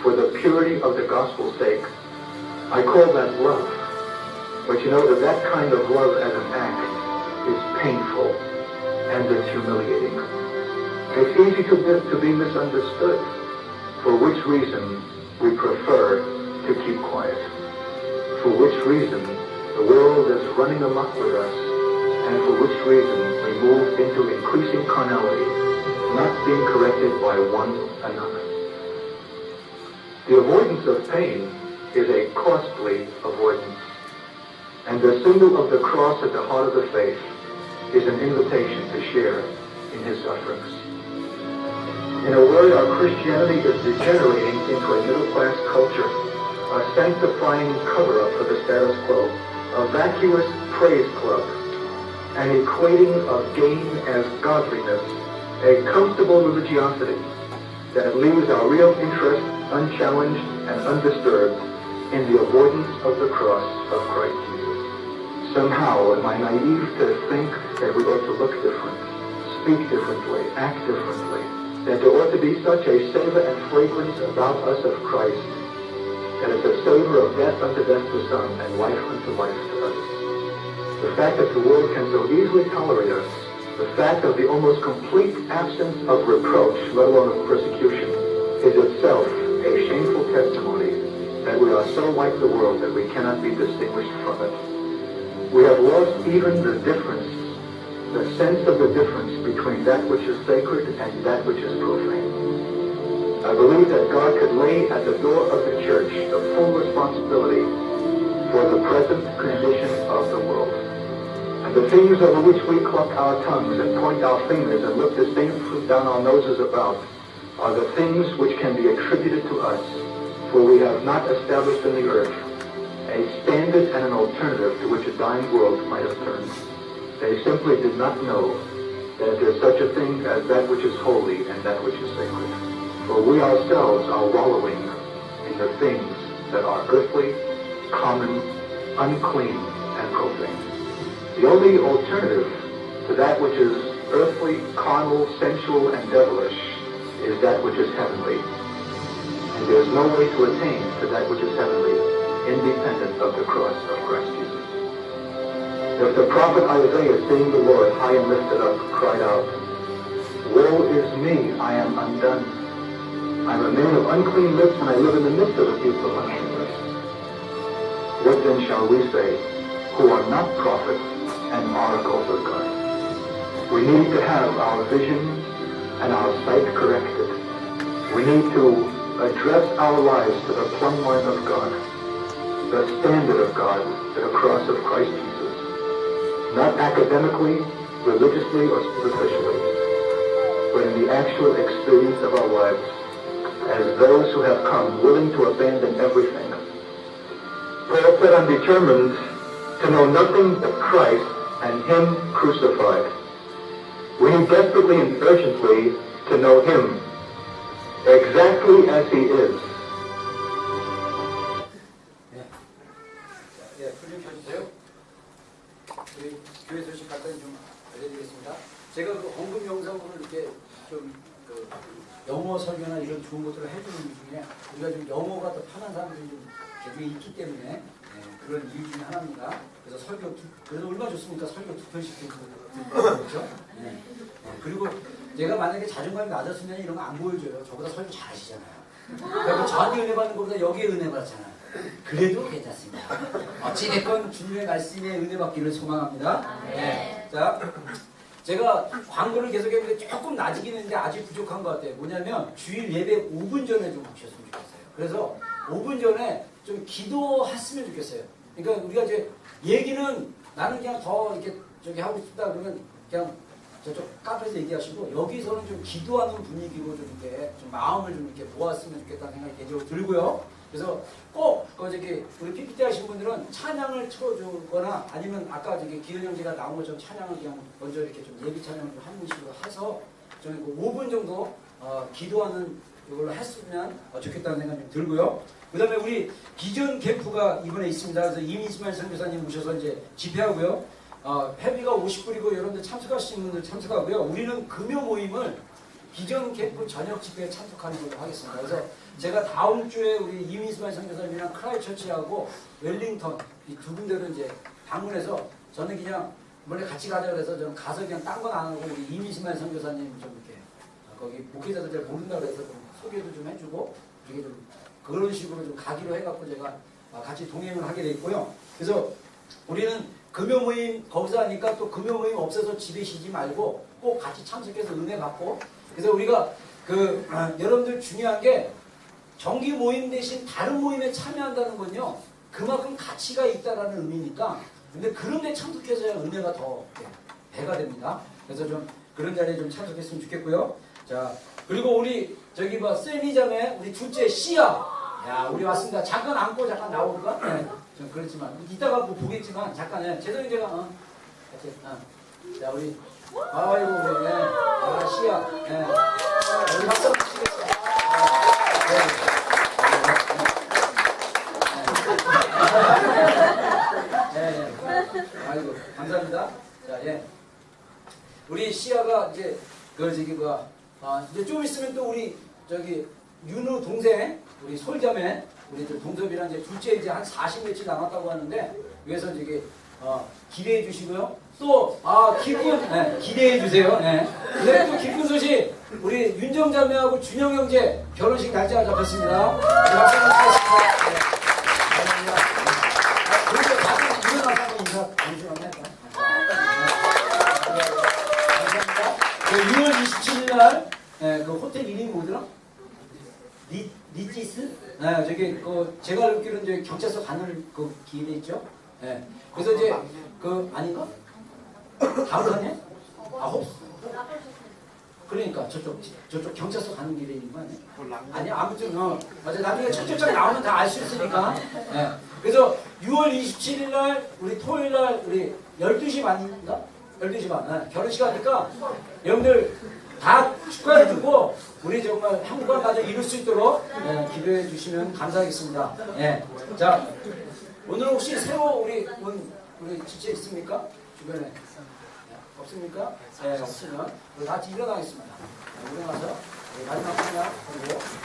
for the purity of the gospel's sake. I call that love. But you know that kind of love as an act is painful and it's humiliating. It's easy to be misunderstood, for which reason we prefer to keep quiet. For which reason the world is running amok with us, and for which reason we move into increasing carnality, not being corrected by one another. The avoidance of pain is a costly avoidance, and the symbol of the cross at the heart of the faith is an invitation to share in his sufferings. In a word, our Christianity is degenerating into a middle-class culture, a sanctifying cover-up for the status quo, a vacuous praise club, an equating of gain as godliness, a comfortable religiosity that leaves our real interest unchallenged and undisturbed in the avoidance of the cross of Christ Jesus. Somehow, am I naive to think that we ought to look different, speak differently, act differently, that there ought to be such a savor and fragrance about us of Christ, that it's a savor of death unto death to some and life unto life to us. The fact that the world can so easily tolerate us, the fact of the almost complete absence of reproach, let alone of persecution, is itself a shameful testimony that we are so like the world that we cannot be distinguished from it. We have lost even the difference, the sense of the difference between that which is sacred and that which is profane. I believe that God could lay at the door of the church the full responsibility for the present condition of the world. And the things over which we cluck our tongues and point our fingers and look disdainfully down our noses about are the things which can be attributed to us, for we have not established in the earth a standard and an alternative to which a dying world might have turned. They simply did not know that there is such a thing as that which is holy and that which is sacred. For we ourselves are wallowing in the things that are earthly, common, unclean, and profane. The only alternative to that which is earthly, carnal, sensual, and devilish is that which is heavenly. And there is no way to attain to that which is heavenly independent of the cross of Christ Jesus. If the prophet Isaiah, seeing the Lord high and lifted up, cried out, "Woe is me, I am undone. I am a man of unclean lips, and I live in the midst of a people of unclean lips." What then shall we say, who are not prophets and oracles of God? We need to have our vision and our sight corrected. We need to address our lives to the plumb line of God, the standard of God, to the cross of Christ Jesus. Not academically, religiously, or superficially, but in the actual experience of our lives as those who have come willing to abandon everything. Paul said, "I'm determined to know nothing but Christ and Him crucified." We need desperately and urgently to know Him exactly as He is. 풀림 켜주세요. 우리 교회 소식 간단히 좀 알려드리겠습니다. 제가 그 헌금 영상으로 이렇게 좀 영어 설교나 이런 좋은 것들을 해주는 중에 우리가 좀 영어가 더 편한 사람들이 좀 개중에 있기 때문에 그런 이유 중에 하나입니다. 그래서 그래서 얼마나 좋습니까? 설교 2편씩 듣는 거죠. 그리고 제가 만약에 자존감이 낮았으면 이런 거 안 보여줘요. 저보다 설교 잘하시잖아요. 그러니까 저한테 은혜 받는 것보다 여기에 은혜 받잖아요. 그래도 괜찮습니다. 어찌됐건 주님의 말씀에 은혜 받기를 소망합니다. 자, 제가 광고를 계속했는데 조금 낮이긴 했는데 아직 부족한 것 같아요. 뭐냐면 주일 예배 5분 전에 좀 오셨으면 좋겠어요. 그래서 5분 전에 좀 기도했으면 좋겠어요. 그러니까 우리가 이제 얘기는 나는 그냥 더 이렇게 저기 하고 싶다 그러면 그냥 저쪽 카페에서 얘기하시고 여기서는 좀 기도하는 분위기로 좀 이렇게 좀 마음을 좀 이렇게 모았으면 좋겠다는 생각이 개인적으로 들고요. 그래서 꼭 저기 우리 PPT 하신 분들은 찬양을 틀어주거나 아니면 아까 저기 기현 형제가 나온 것처럼 찬양을 그냥 먼저 이렇게 좀 예비 찬양을 좀 하는 식으로 해서 저는 그 5분 정도 기도하는 이걸로 했으면 좋겠다는 생각이 좀 들고요. 그 다음에 우리 비전 캠프가 이번에 있습니다. 그래서 이민수만 선교사님 모셔서 이제 집회하고요. 회비가 50불이고 여러분들 참석하시는 분들 참석하고요. 우리는 금요 모임을 비전 캠프 저녁 집회에 참석하는 걸로 하겠습니다. 그래서 제가 다음 주에 우리 이민수만 선교사님이랑 크라이처치하고 웰링턴 이 두 군데를 이제 방문해서 저는 그냥 원래 같이 가자 그래서 저는 가서 그냥 딴 건 안 하고 우리 이민수만 선교사님 좀 이렇게 거기 목회자들 잘 모른다고 해서 좀 소개도 좀 해주고 이렇게 좀 그런 식으로 좀 가기로 해갖고 제가 같이 동행을 하게 돼 있고요. 그래서 우리는 금요 모임 거기서 하니까 또 금요 모임 없어서 집에 쉬지 말고 꼭 같이 참석해서 은혜 받고 그래서 우리가 여러분들 중요한 게 정기 모임 대신 다른 모임에 참여한다는 건요 그만큼 가치가 있다라는 의미니까 근데 그런 데 참석해서야 은혜가 더 배가 됩니다. 그래서 좀 그런 자리에 좀 참석했으면 좋겠고요. 자 그리고 우리 저기 세미자매 우리 둘째 씨야 야 우리 왔습니다. 잠깐 앉고 잠깐 나올까? 네. 좀 그렇지만 이따가 뭐 보겠지만 잠깐 죄송해요 제가 같이 자 우리 아이고 우리 씨야 우리 박수 한번 치겠습니다. 아이고 감사합니다. 자 우리 씨야가 이제 이제 좀 있으면 또 우리 저기 윤우 동생 우리 솔자매 우리 동섭이랑 이제 둘째 이제 한 40며칠 남았다고 하는데 위에서 이제 기대해 주시고요. 또 기쁜 기대해 주세요. 그다음에 또 기쁜 소식 우리 윤정자매하고 준영 형제 결혼식 날짜가 잡혔습니다. 박수 한번 치겠습니다. 그리고 자꾸 일어나서 인사 잠시만요. 감사합니다. 6월 27일 날 그 호텔 이름이 뭐더라? 리지스? 저기 제가 알기로는 이제 경찰서 가는 그 길에 있죠. 그래서 이제 아닌가? 다음 산에? 홉스. 그러니까 저쪽 경찰서 가는 길에 있는 거 아니야? 아니 아무튼 맞아 나중에 첫째 나오면 다 알 수 있으니까. 그래서 6월 27일 날 우리 토요일 날 우리 12시 반인가? 12시 반 결혼식 하니까 여러분들 다 축하해주고 우리 정말 행복한 가정 이룰 수 있도록 기도해 주시면 감사하겠습니다. 자 오늘 혹시 새로 우리 지체 있습니까? 주변에 없습니까? 네, 없으면 우리 다 같이 일어나겠습니다. 일어나서 마지막 하나 하고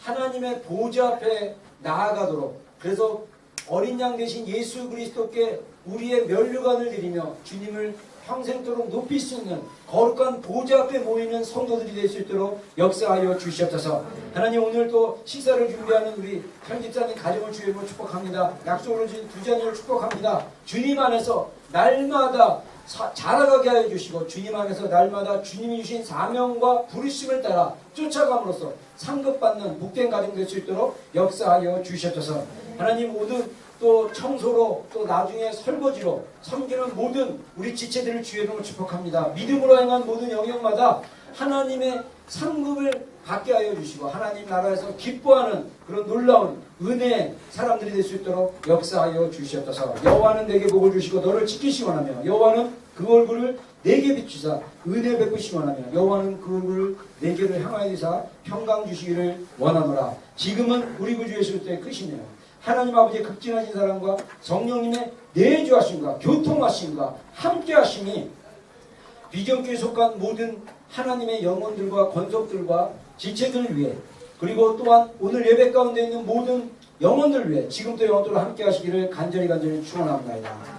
하나님의 보좌 앞에 나아가도록, 그래서 어린 양 되신 예수 그리스도께 우리의 면류관을 드리며 주님을 평생도록 높일 수 있는 거룩한 보좌 앞에 모이는 성도들이 될 수 있도록 역사하여 주시옵소서. 하나님, 오늘 또 식사를 준비하는 우리 편집자님 가정을 주의 이름으로 축복합니다. 약속을 주신 두 자녀를 축복합니다. 주님 안에서 날마다 자라가게 하여 주시고, 주님 안에서 날마다 주님이 주신 사명과 부르심을 따라 쫓아감으로써 상급받는 복된 가정 될 수 있도록 역사하여 주시옵소서. 하나님, 모든 또 청소로 또 나중에 설거지로 섬기는 모든 우리 지체들을 주의 이름으로 축복합니다. 믿음으로 행한 모든 영역마다 하나님의 상급을 받게 하여 주시고 하나님 나라에서 기뻐하는 그런 놀라운 은혜의 사람들이 될 수 있도록 역사하여 주시옵소서. 여호와는 내게 복을 주시고 너를 지키시 원하며, 여호와는 그 얼굴을 내게 비추사 은혜 베푸시 원하며, 여호와는 그 얼굴을 내게를 향하여 주사 평강 주시기를 원하노라. 지금은 우리 구주 예수 그리스도의 크시며 하나님 아버지의 극진하신 사랑과 성령님의 내주하심과 교통하심과 함께하심이 비전교회에 속한 모든 하나님의 영혼들과 권속들과 지체들을 위해, 그리고 또한 오늘 예배 가운데 있는 모든 영혼들을 위해 지금도 영원토록 함께하시기를 간절히 축원합니다.